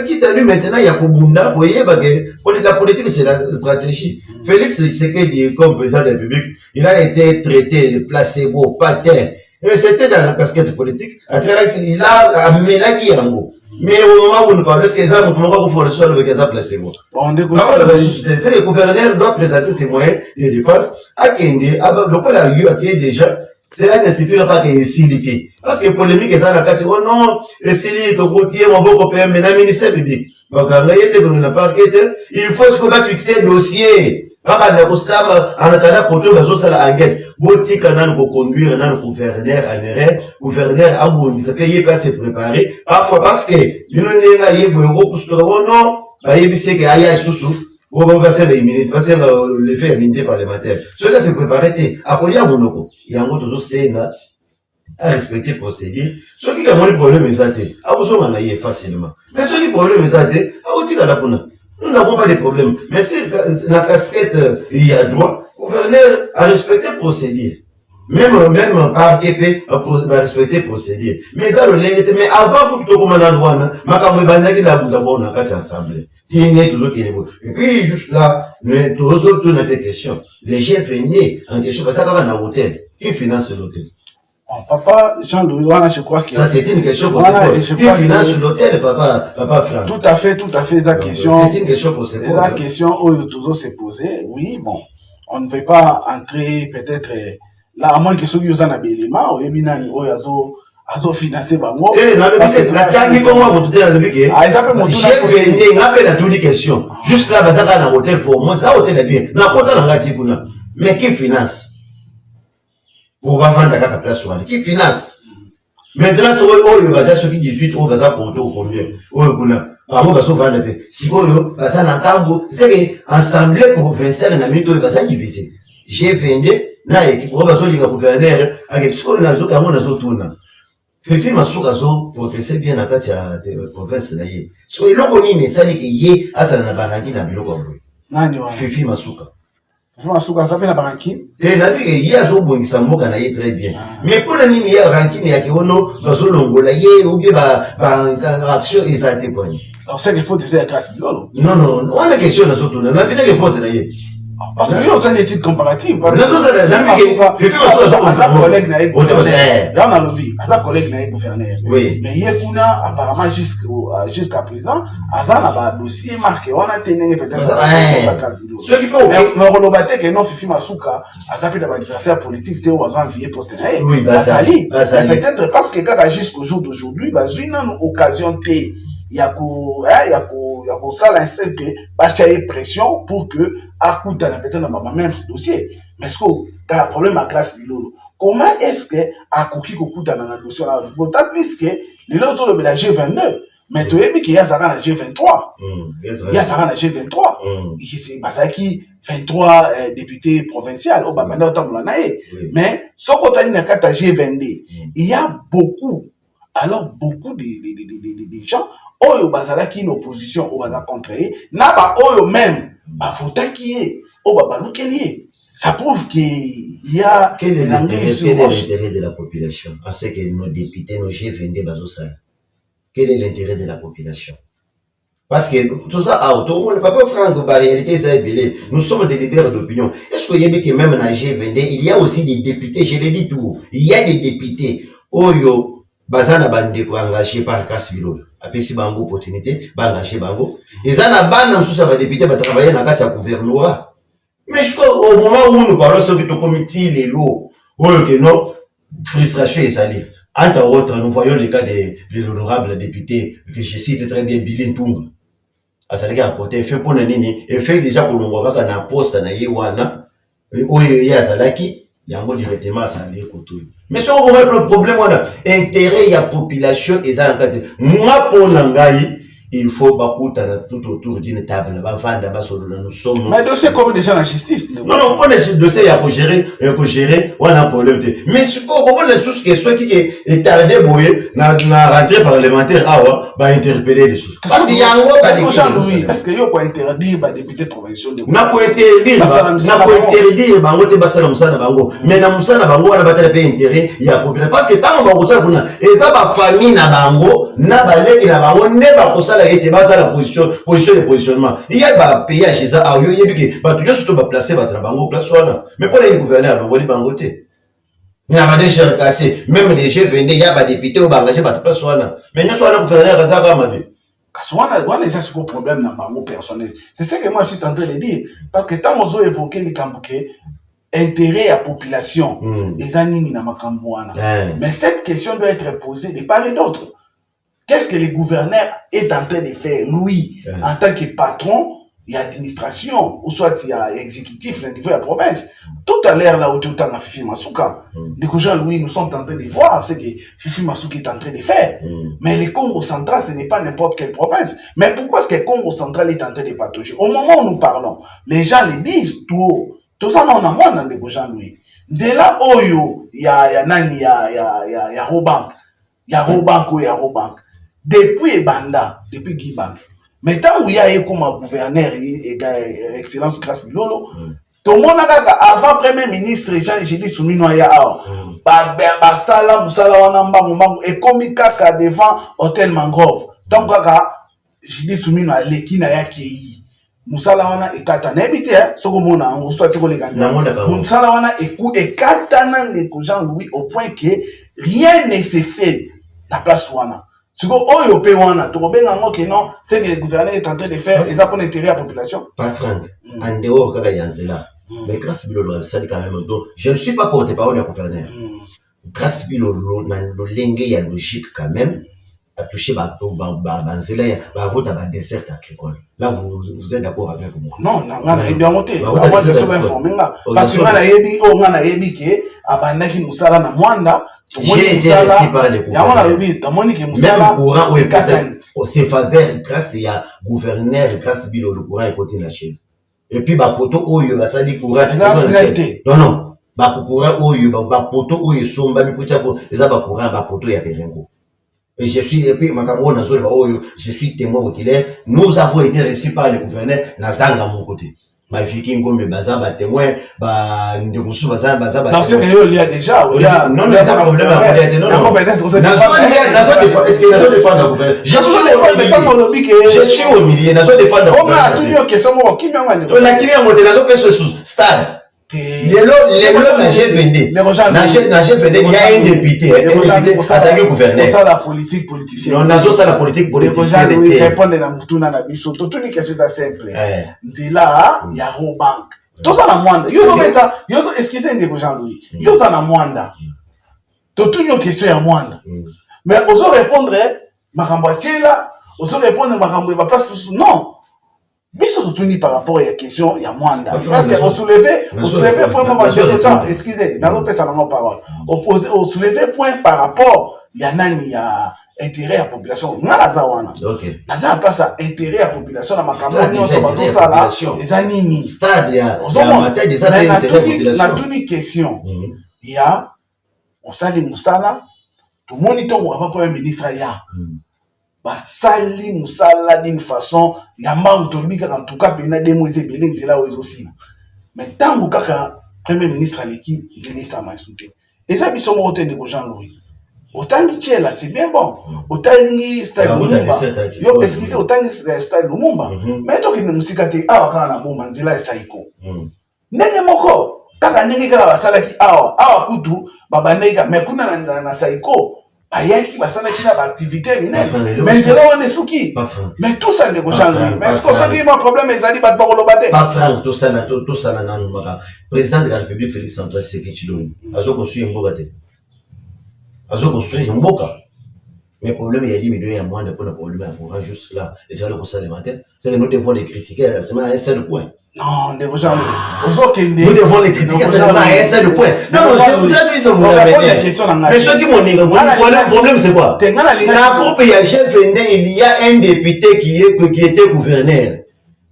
Qui t'a lu maintenant, il y a Kobunda, vous voyez, la politique, c'est la stratégie. Félix Tshisekedi, comme président de la République, il a été traité de placebo, patin. C'était dans la casquette politique. Il a amené la Guillango. Mais au moment où nous parlons, est-ce que ça, nous pouvons faire le choix avec un placebo? Le gouverneur doit présenter ses moyens de défense à Kende, le coup a eu à Kende déjà. Cela ne suffira pas qu'il y parce que polémique est ça la carte. Oh non, et si le côté mon beau copain, mais le ministère public. Donc, il faut ce qu'on va fixer le dossier. En attendant, quand on va faire la enquête, Boti Kanan pour conduire le gouverneur en erreur, gouverneur à Bouni, ça peut y pas se préparer. Parfois parce que, nous non, il sait qu'il y a sous. On va passer l'effet immunité parlementaire. Ce que c'est préparé, à quoi il y a mon il y a un autre sénat à respecter procédure. Ce qui a mon problème est ça, à vous en aller facilement. Mais ce qui est problème est ça, à vous dire à la puna. Nous n'avons pas de problème. Mais si la casquette, il y a droit, gouverneur à respecter procédure. Même par KP, à respecter procédure. Mais ça, mais avant que tu commandes un droit, ma caméra qui l'a d'abord, on a pas ensemble. Et puis, juste là, mais tous autres, on a des questions. Les chefs venaient en question, parce que ça va dans l'hôtel. Qui finance l'hôtel? Papa, Jean-Louis, je crois que... Ça, c'est une question qu'on se pose. Qui finance l'hôtel, papa Franck? Tout à fait, la question. C'est une question qu'on se pose. La question, où toujours s'est posée. Oui, bon. On ne veut pas entrer, peut-être, là, à moins que ceux qui ont un élément, azo financer bango la tangi comme moi mon hôtel le biké chef venu ngapela toutes les questions juste là bazaka na hôtel for moi ça hôtel bien na kota na ngati kuna mais qui finance pour va vendre la place sur qui finance maintenant c'est oyo baza soki 18 oyo baza porto combien oyo kuna amo baso vendre pe si oyo baza na kambo c'est que assemblée provinciale na mito oyo baza divisé j'ai vendu na équipe oyo bazo linga gouverneur avec ce qu'on a zo tuna Fifi Masuka zo progresser bien na kati ya province na ye. So eloko nini sali ke ye asala na barangi na biloko boye. Nani wa? Fifi Masuka. Fifi Masuka sape na barangi. Te na bi ye azo bongisa mboka na ye très bien. Mais pour la nini ya rangi ya keono bazo longola ye ou bien ba action ezate point. Alors c'est qu'il faut dire grâce bilolo. Non, on a question na soto na bi te faute na ye. Parce que yo c'est une étude comparative parce que Fifi Masuka asa collègue na ye gouverneur. Là on a lobby, asa collègue na ye gouverneur. Oui. Mais Yekuna apparemment jusqu'à présent, asa na ba dossier marqué, on a tenu peut-être ceux qui peut mais on lobate que non Fifi Masuka asa peut avoir adversaire politique te ozo envier poste na ye. Oui, basali. Peut-être parce que quand jusqu'au jour d'aujourd'hui, bah une occasion te ya ko sala ainsi que bachaye pression pour que akuta na peut-être na même dossier mais ce que t'as problème à classe bilolo comment est-ce que akuki kokuta na dossier là d'autant plus que les autres le G22 mais tu yebi qu'il y a ça na G23 il y a ça na G23 c'est parce qu'il 23 députés provinciaux au babanda tambola nae mais ce qu'on t'a dit na kata G22 il y a beaucoup alors beaucoup de gens oyo bazalaki une opposition au baza contre na ba oyo même ba fotaki ye o ba balukeli ça prouve qu'il y a quel est l'intérêt de la population à ce que nos députés nos G22 bazo ça quel est l'intérêt de la population parce que tout ça tout le papa Franck ba réalité ça belé nous sommes des leaders d'opinion est-ce que y a que même dans G22 il y a aussi des députés je l'ai dit tout il y a des députés oyo bazana bande ko engagé par Kasvilo apesi bango opportunité ba engagé bango ezana bana msusa ba député ba travailler na kati ya gouvernorat mais je crois au moment où nous parlons sur le comité les lots oyo que non frustration ezali entre autres nous voyons le cas de l'honorable député que je cite très bien Billy Ntunga asalika à côté fait pour nini et fait déjà kolongwa kaka na poste na ye wana oyo yazalaki yango directement ça allait koto mais si on voit le problème on a intérêt ya population eza na kati moi pour nangai il faut bakuta tout autour d'une table ba vanda ba solola nous sommes mais dossier comme déjà la justice non pas les dossiers ya ko gérer on a problème mais ce qu'on comprend les choses que soit qui est tardé boyer na rentrée parlementaire awa ba interpeller les choses parce qu'il y a un est-ce que yo ko interdire ba député provinciaux de na ko interdire bango te basala musana bango mais na musana bango wana batala pe intérêt ya population parce que tant ba ko sala kuna eza ba famille na bango na ba leki na bango ne ba ko sala ete basala position de positionnement il y a ba pays chez ça a yo yebiki ba tu surtout ba placer ba tra bango place wana mais pour les gouverneurs bango li bango te na ba déjà cassé même les chefs vendés il y a ba député au bangager ba place wana mais nous soit gouverneur ça kama bi Wana c'est ce problème dans mon personnel. C'est ce que moi je suis en train de dire. Parce que tant qu'on a évoqué les Kambouké, intérêt à la population, les animés dans Makambouana. Mais cette question doit être posée de part et d'autre. Qu'est-ce que le gouverneur est en train de faire, lui, en tant que patron, il y a administration, ou soit il y a exécutif, au niveau de la province. Tout à l'heure, là où tu es en Fifi Masuka, les gens, oui, nous sommes en train de voir ce que Fifi Masuka est en train de faire. Mais le Congo central, ce n'est pas n'importe quelle province. Mais pourquoi est-ce que le Congo central est en train de patauger? Au moment où nous parlons, les gens le disent tout haut. Tout ça, on a moins dans les gens, lui. De là, Oyo, il y a Robank. Il y a Robank. Depuis Banda, depuis Guiban. Mais tant où il y a comme gouverneur et excellence grâce Bilolo, tout le monde a avant premier ministre j'ai dit Soumino ya basala musala wanamba mumbangu et comme kaka devant hôtel Mangrove. Donc kaka j'ai dit Soumino leki na yaki musala wana ekata na ebité soko mona ngo soit ko lekanda musala wana ekata na ndeko Jean Louis au point que rien ne se fait la place wana. Si vous avez un peu de temps, c'est que le gouverneur est en train de faire, ils ont pour l'intérêt à la population. Pas Franck, en dehors de Yanzela, mais grâce à Bilolo, quand même, je ne suis pas porte-parole du gouverneur. Grâce à Bilolo, le lingue, il y a logique quand même, à toucher Banzela, à votre dessert agricole. Là, vous êtes d'accord avec moi? Non, on a bien monté. Moi, je suis informé. Parce que on a dit que abandaki musala na mwanda j'ai été reçu par les gouverneurs c'est faveur grâce à gouverneur grâce Bilo le courant est continué la chaîne et puis ba poto oyo basali courant non bakukura oyo bapoto oyo somba mipucha ko eza bakura bapoto ya Berengo. Et je suis je suis témoin oculaire. Nous avons été reçus par le gouverneur Nazanga mon côté. Ma fille qui me baza ba témoin ba ndemusu baza dans ce cas il y a déjà non mais ça pas problème à côté non non nazo défendre le gouverneur je suis au milieu nazo défendre on a tout dire que ça moi qui me mande on a qui me monter nazo peso sous stade lelo na G22 na G22 il y a un député ça le gouverneur ça la politique politicienne non nazo ça la politique politicienne il répondre na mutuna na biso tout ni que c'est simple nzela ya Robank tout ça na mwanda yozo excusez ndeko Jean-Louis yozo na mwanda tout une question ya mwanda mais ozo répondre makambo atela ozo répondre makambo ba place non biso tutuni par rapport à la question ya mwanda parce que on soulevait point moi excusez na lopé ça na parole on soulevait point par rapport ya nani ya intérêt à population ngala zawana OK naza place à intérêt à population na makambo nyonso bazo sala eza nini stade ya matai des intérêts à population na tuni question ya osali musala tout monitor avant premier ministre ya basali musala d'une façon ya mangu tolobi kaka en tout cas pena demo ezebele nzela oyo ezosila mais ntango kaka premier ministre aleki nzela esama esute eza biso moko te ndeko Jean-Louis otangi tiela c'est bien bon otangi stade Lumumba yo excusez otangi stade Lumumba mais tokende musika te awa kaka na bomba nzela esaiko ndenge moko kaka ndenge kaka basalaki awa kutu babandeki mais kuna na saiko ayaki basalaki na activité minene mais nzela wana esuki mais tout ça ndeko Jean-Louis mais est-ce que soki ma problème ezali bato bakoloba te pas franc tout ça nanu maka président de la République Félix Antoine Tshisekedi Tshilombo azokonstruire mboka te azokonstruire mboka mais problème il y a 10 millions ya mwanda pour le problème ya courant juste là et c'est le conseil alimentaire c'est que nous devons les critiquer seulement à un seul point. Non, ndeko Jean-Louis nous devons les critiquer seulement à un seul point. Non je voudrais dire ça vous mais ceux qui m'ont dit le problème c'est quoi dans groupe il y a G22 il y a un député qui était gouverneur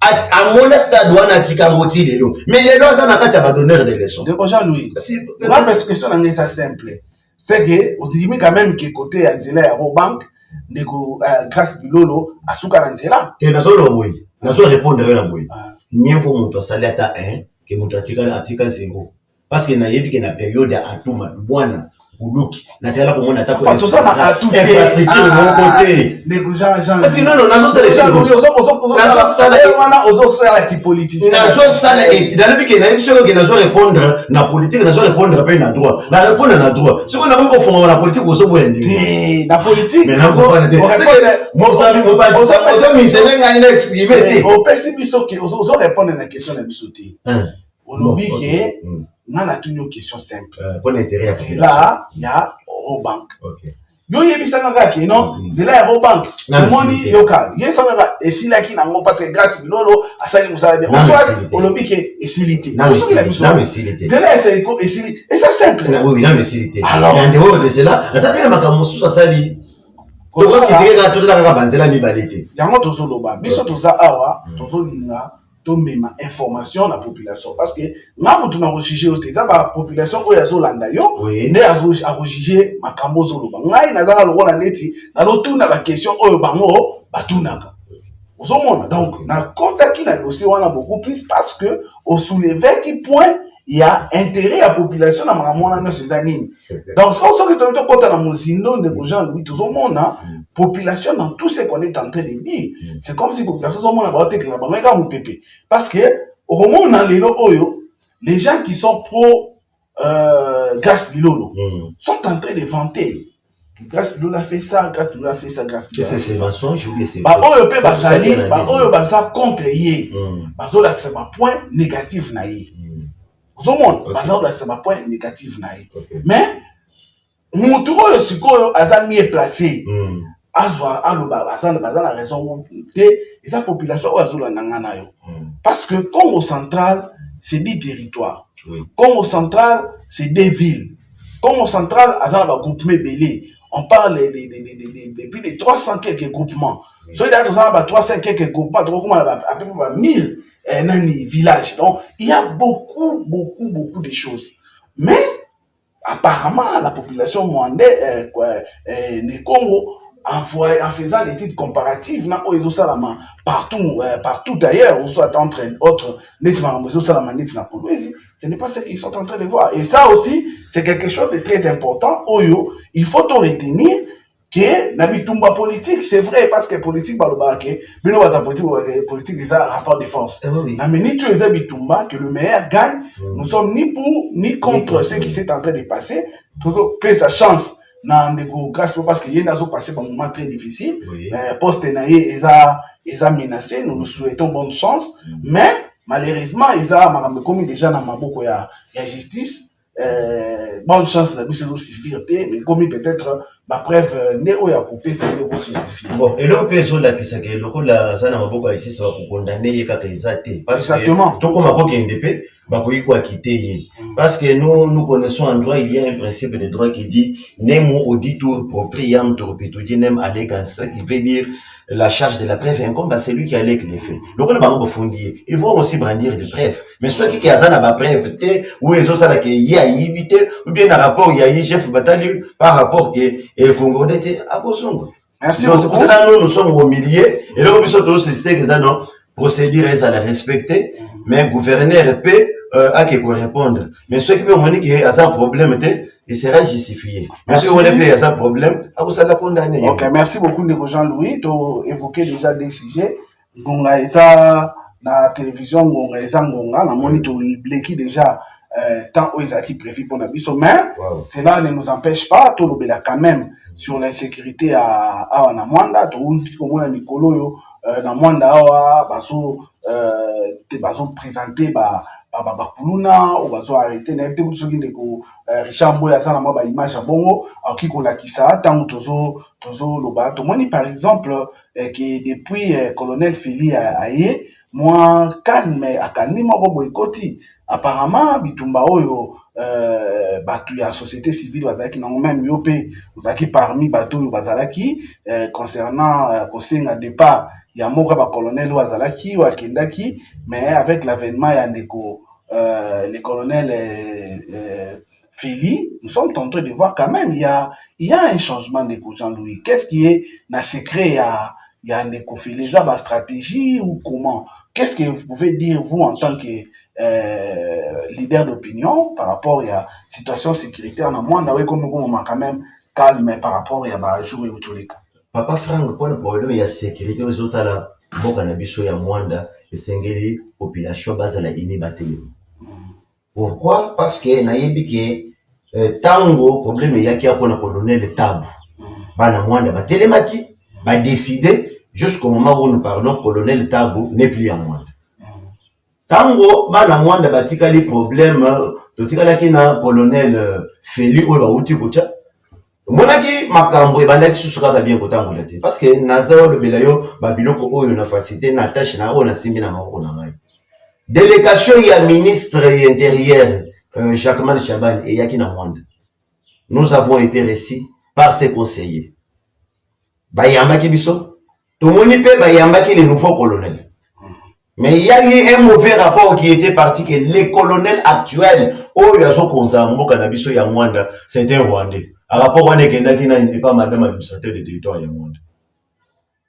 à mon stade wana tikangoti lelo mais lelo ça na kati ya donneur de leçons. Ndeko Jean-Louis la question est ça simple c'est que on dit quand même que côté ya nzela ya Robank ndeko Grâce Bilolo asuka na nzela te nazo loboyi nazo répondre na boyi mieux vaut monto sali ata 1 que monto atika 0 parce que na yebi que na période ya atuma bwana uluki na tela ko mona ta ko infrastructure mon côté ndeko Jean parce que non nazo sala ozo sala ki politicien nazo sala et dans le but que na yebi que nazo répondre na politique nazo répondre pe na droit na répondre na droit ce qu'on a comme fond na politique oso boyendi na politique mais na ko pas mo sabi mo pas oso misene ngani na exprimer te o pesi biso que ozo répondre na question na biso te olobi que ngana tunyo question simple bon intérêt c'est là il y a Robank yo yebisanga kaka non nzela ya Robank omoni yoka yesanga esilaki nango parce que Grâce Bilolo asali musala bien olobi que esilité osoki na biso nzela esaliko esili et ça simple oui non esilité alors en dehors de cela asali na makambo susu asali koso kitika ka totala kaka banzela ni balete yango tozoloba biso toza awa tozolinga to mema information na population parce que ngamu tuna rejuger ote za ba population oyo azolanda yo ne azojuger makambo zoloba ngai nazala lokola neti na lotuna ba question oyo bango batunaka ozomona donc na contacti na dossier wana beaucoup plus parce que au soulever qui point il y a intérêt à population na makambo wana nyonso eza nini donc soki to kota na mozindo ndeko Jean-Louis tozomona population dans tout ce qu'on est en train de dire c'est comme si population zomona baotekela bango eka mopepe parce que okomona lelo oyo les gens qui sont pro Grâce Bilolo sont en train de vanter Grâce Bilolo a fait ça, Grâce Bilolo a fait ça, Grâce Bilolo a fait ça. C'est mensonge, oui, c'est bah oyo pe bazali bah oyo baza contre ye bazolakisa ba point négatif na ye ozomona bazolakisa ba point négatif na ye mais mutu oyo sikoyo aza mieux placé azwa aloba baza na raison te eza population oyo azolanda nga na yo parce que Congo central c'est 10 territoires Congo central c'est 2 villes Congo central aza na ba groupement belé on parle de plus de 300 quelques groupements so ida tozana ba 300 quelques groupements to comment à peu près 1000 nani villages donc il y a beaucoup de choses Mais apparemment, la population rwandaise, du Congo, en faisant l'étude comparative, partout d'ailleurs, soit entre autres, ce n'est pas ce qu'ils sont en train de voir. Et ça aussi, c'est quelque chose de très important. Il faut retenir que na bitumba politique, c'est vrai, parce que politique, politique, c'est un rapport de force. Na minute, les bitumba, que le meilleur gagne, nous sommes ni pour, ni contre ce qui s'est en train de passer, toujours payer sa chance. Grâce parce qu'il y a passé un moment très difficile, poste naïe ils a menacé, nous nous souhaitons bonne chance, mais malheureusement ils ont commis déjà dans ma boucle il y a justice, bonne chance na biso sécurité, mais commis peut-être ma preuve néo ya coupé c'est de justifier. Bon, et là peso la kisake loko la sana maboko ya ici ça va condamner yeka izate parce que tout comme maboko NDP bakoyi ko quitter parce que nous connaissons en droit il y a un principe de droit qui dit nemo auditur propriam turpitudinem nem allégeance qui veut dire la charge de la preuve incombe à celui qui allègue les faits. Donc le bango fondé, ils vont aussi brandir des preuves. Mais ceux qui azana ba preuve ou ils ont ça là que y a évité ou bien un rapport il y a chef bataille par rapport et concordé à Bosongo. Merci donc c'est pour ça nous sommes au milieu et là on peut société que ça non procédure ça la respecter mais gouverneur peut à qui répondre. Mais ceux qui veulent dire qu'il y a un problème, il sera justifié. Mais si on a un problème, à vous ça la condamner. Ok, merci beaucoup Jean-Louis. Tu as évoqué déjà des sujets. Gonga eza na télévision, gonga eza gonga, na monitor bleki déjà tant aux acquis prévus pour Nabiso. Mais cela ne nous empêche pas, tout le quand même sur l'insécurité à Namwanda, tout le monde Nicolo Namwanda awa baso présenter bakuluna ou bazo arrêter na été soki ndeko Richard Mboya ça na ma ba image bongo aki ko lakisa tango tozo loba to moni par exemple que depuis colonel Feli aye moi calme akalmi moko boykoti apparemment bitumba oyo batu ya société civile bazalaki na même yope bazalaki parmi batu oyo bazalaki concernant kosenga départ ya moko ba colonel oyo azalaki ou akendaki mais avec l'avènement ya ndeko le colonel Feli, nous sommes en train de voir quand même il y a un changement de Jean-Louis. Qu'est-ce qui est na secret il y a ndeko Feli ça ba stratégie ou comment? Qu'est-ce que vous pouvez dire vous en tant que leader d'opinion par rapport à la situation sécuritaire dans le monde comme quand même calme par rapport à ba jour et tous les cas. Papa Franck, pour le problème il y a sécurité aux autres là, boka na biso ya Mwanda esengeli population bazala inibateli. Pourquoi? Parce que nayebi ke tango problème yaki ya pona colonel Tabu. Bana Mwanda batelemaki, ba décider jusqu'au moment où nous parlons colonel Tabu n'est plus à Mwanda. Tango bana Mwanda batikali problème totikalaki na colonel Feli oyo bauti kucha. Monaki makambo ebandaki susu kaka bien kotambola te parce que naza le belayo babiloko oyo na facilité na tâche na oyo na simbi na mako na ngai. Délégation ya ministre intérieur Jacques Chaban et Yakina Mwanda. Nous avons été reçus par ses conseillers. Bayambaki biso, tout le monde peut bayambaki les nouveaux colonels. Mais il y a eu un mauvais rapport qui était parti que les colonels actuels, oh yazo konzambo kanabiso ya Mwanda, c'était un Rwandais. Un rapport Rwandais qui n'est pas madame administrateur de territoire ya Mwanda.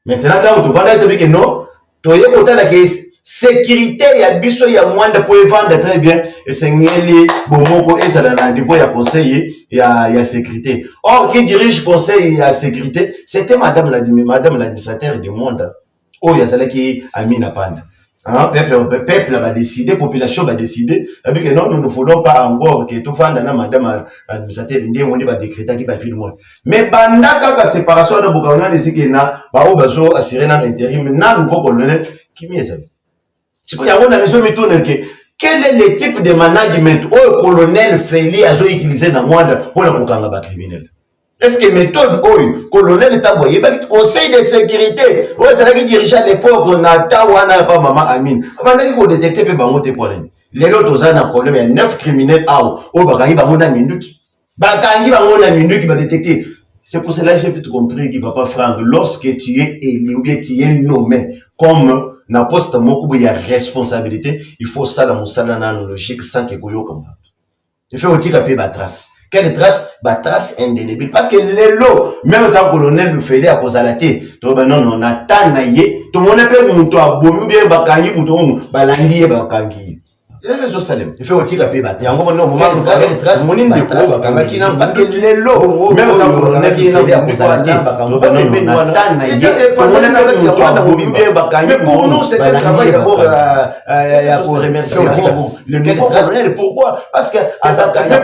Maintenant, quand tu vas là, tu dis que non, tu as autant la caisse. Sécurité ya biso ya Mwanda pour vendre très bien et c'est ngeli bomoko et ça dans le niveau ya conseiller ya sécurité. Or qui dirige conseil ya sécurité, c'était madame l'administrateur du Mwanda. Oh ya zala qui Amina Panda. Hein, peuple va décider, population va décider. Avec que non, nous ne voulons pas encore que tout fanda na madame l'administrateur ndé on va décréter qui va filmer. Mais banda kaka séparation de bokana desiki na ba o bazo assurer na intérim na nouveau colonel qui mieux. C'est quoi, il y a une maison quel est le type de management où le colonel Feli a utilisé dans le monde pour le Kukanga criminel? Est-ce que méthode où le colonel Taboye, le conseil de sécurité, où est-ce qu'il dirigeait à l'époque, Nata Wana, pas Maman Amine, comment est-ce qu'on détecte les bangote pour lui? Les autres ont un problème, il y a 9 criminels où Bakangi Bamona Minduki. Bakangi Bamona Minduki va détecter. C'est pour cela que j'ai vite compris que Papa Franck, lorsque tu es élu ou bien tu es nommé comme na poste moko ya responsabilité, il faut ça dans mon salon logique sans que goyo comme Il fait aussi qu'il y trace. Quelle trace? Trace indélébile. Parce que les lots, même tant colonel le fait à cause à la tête, non, attend naïe, tout le monde peut monter à boum, bien bakangi, mouton, balandi et bakangi. Il fait aussi qu'il y a trace. Il y a un moment où trace, mon inde de parce que les lots, même tant colonel le fait à cause à la tête, non, attend naïe, tout le monde peut monter à boum, bien bakangi. Mais pour nous, c'est un travail d'abord à remercier le nouveau colonel. Pourquoi? Parce que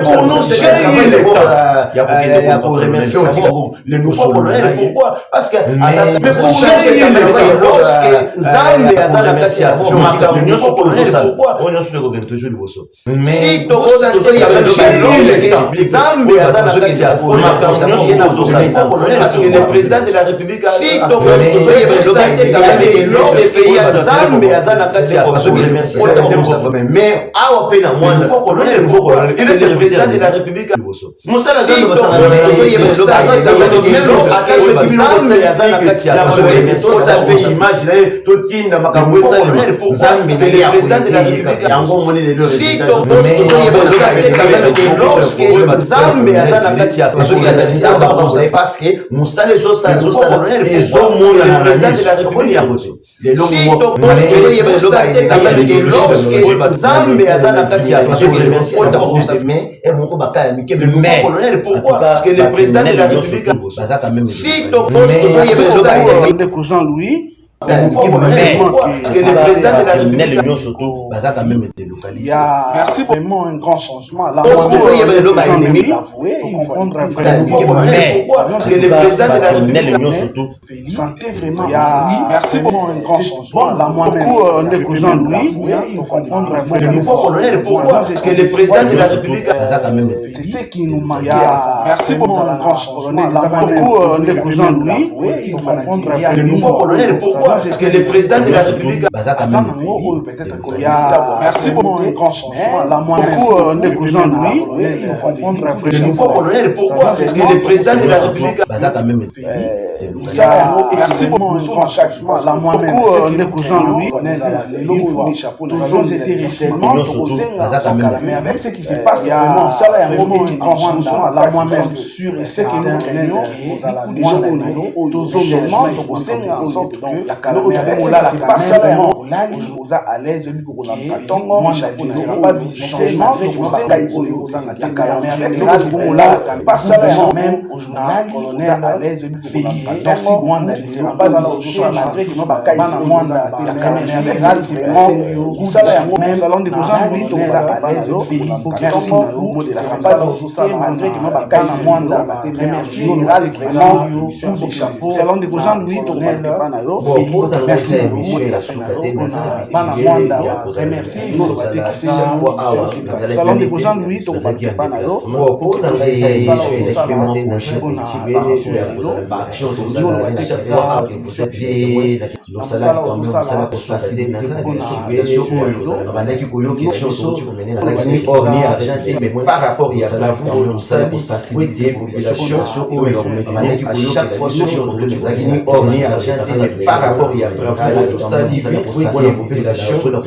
pour nous, c'est un travail d'abord à remercier le nouveau colonel. Pourquoi? Parce que mais pour nous, c'est un travail lorsque Zambé Azala Katia, le nouveau colonel. Pourquoi? Toujours le bosso. Mais Zambé Azala Katia, parce que le président de la République mais à peine moins le nouveau colonel, il est le président de la République. Pourquoi? Parce que le président de la République Jean-Louis, parce que le président de la République surtout quand même été localisé. Il y a vraiment un grand changement. Là, il y avait l'homme ennemi. Parce que le président de la République surtout sentait vraiment. Il y a vraiment un grand changement. Là, moi-même, Jean-Louis, il faut comprendre vraiment. Le nouveau colonel, pourquoi? Parce que le président de la République c'est ce qui nous manque. Il y a vraiment un grand changement. Là, moi-même, Jean-Louis, il faut comprendre vraiment. Le nouveau colonel, pourquoi? Parce que le président de la République merci beaucoup un grand changement. Là, moi-même, Jean-Louis, il faut comprendre le nouveau colonel, pourquoi? Parce que le président de la République merci beaucoup un grand changement. Là, moi-même, Jean-Louis, nous avons été récemment mais avec ce qui se passe, vraiment, ça va y avoir un grand changement. Là, moi-même, sûr et ce que nous craignons, les gens en sorte que c'est pas ça vraiment on a à l'aise lui pour la tongo moi j'ai pas vu seulement mais avec ce que là pas ça même au journal colonel à l'aise lui pour la merci moi c'est pas dans le malgré que moi ba moi mais avec ça c'est vraiment ça même salon de gens lui to à l'aise merci mot de la femme pas malgré que moi ba moi merci vraiment salon de gens lui to merci remercie salon de gens lui to par rapport à la pour sensibiliser population à chaque fois par rapport à la population à chaque fois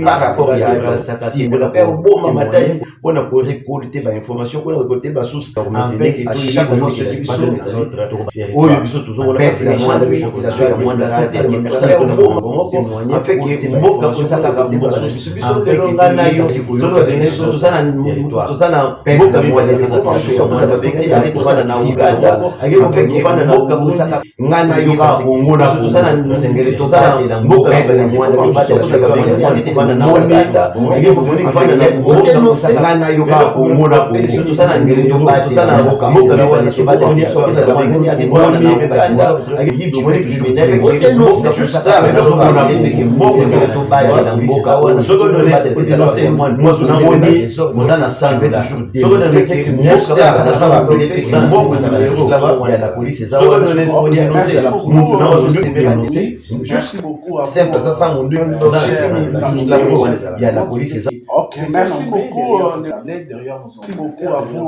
par rapport à on a récolté l'information, on a récolté la source avec à chaque fois merci beaucoup. Merci beaucoup à vous.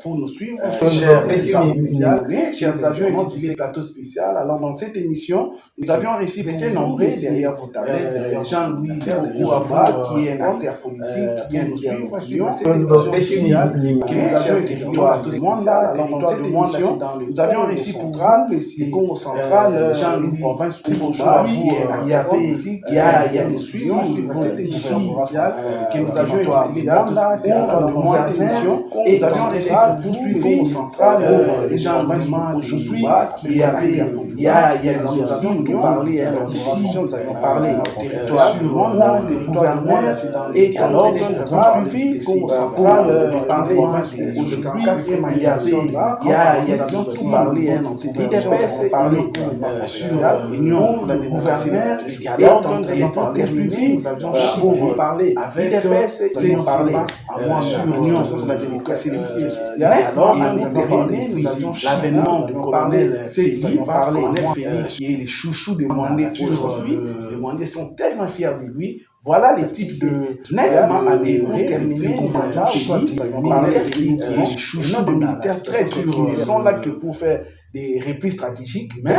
pour nous suivre. Chers Chers avions intitulé Plateau spécial. Alors, dans cette émission, nous avions reçu Étienne Nombré derrière vos tablettes, Jean-Louis Ouava, qui est un acteur politique, qui vient nous suivre cette émission spéciale que nous avions intitulé Plateau spécial. Alors, dans cette émission, nous avions reçu pour le Congo central, Jean-Louis Ouava, il y a des suivis dans cette émission spéciale que nous avions intitulé Plateau spécial. Alors, dans cette émission, nous avions reçu pour suivre au central les gens aujourd'hui qui avaient il y a des avions qui ont parlé dans cette émission, nous avions parlé sur le gouverneur et alors nous avons suivi au central parler aujourd'hui il y a des avions qui ont parlé dans cette IDPS parlé sur l'union du gouverneur et nous avons suivi nous avions pour parler avec IDPS c'est parler sur l'union de la démocratie et alors, à l'intervenir, nous avions l'avènement du colonel Félix parler qui est les chouchous des Mandés aujourd'hui. Les Mandés sont tellement fiers de lui. Voilà les types de nettement adhérés, terminés, militaires qui est les chouchous des militaires très durs, qui ne sont là que pour faire des replis stratégiques, mais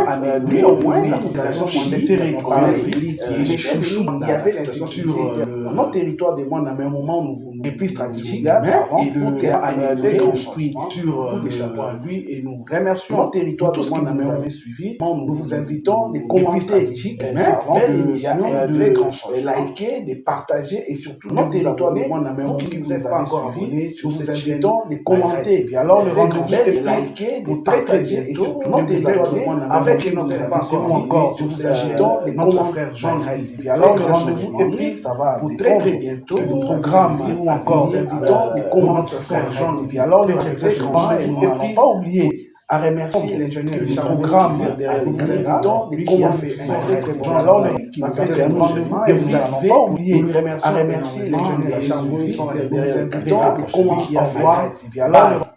lui au moins la population s'est réclamée qui est les chouchous. Il y avait l'insécurité dans notre territoire des mois à un moment où nous replis stratégiques, et le terre a été construit sur les chapeaux à lui et nous remercions notre territoire de mois nous avez suivi. Nous vous invitons de commenter stratégiques, mais belle émission de liker, de partager et surtout notre territoire de mois vous qui vous êtes pas encore abonnés, nous vous invitons de commenter et alors le rendez-vous de liker, de partager et surtout notre territoire de mois avec notre pas encore nous vous invitons de notre frère Jean Raidi. Alors le rendez-vous est pris, ça va pour très bientôt le programme ou encore invitons de commenter frère Jean Raidi. Alors le rendez-vous et n'allons pas oublier à remercier l'ingénieur du programme nous invitons de commenter alors qui va faire un rendez-vous et vous n'allons pas oublier à remercier l'ingénieur du programme nous invitons de commenter alors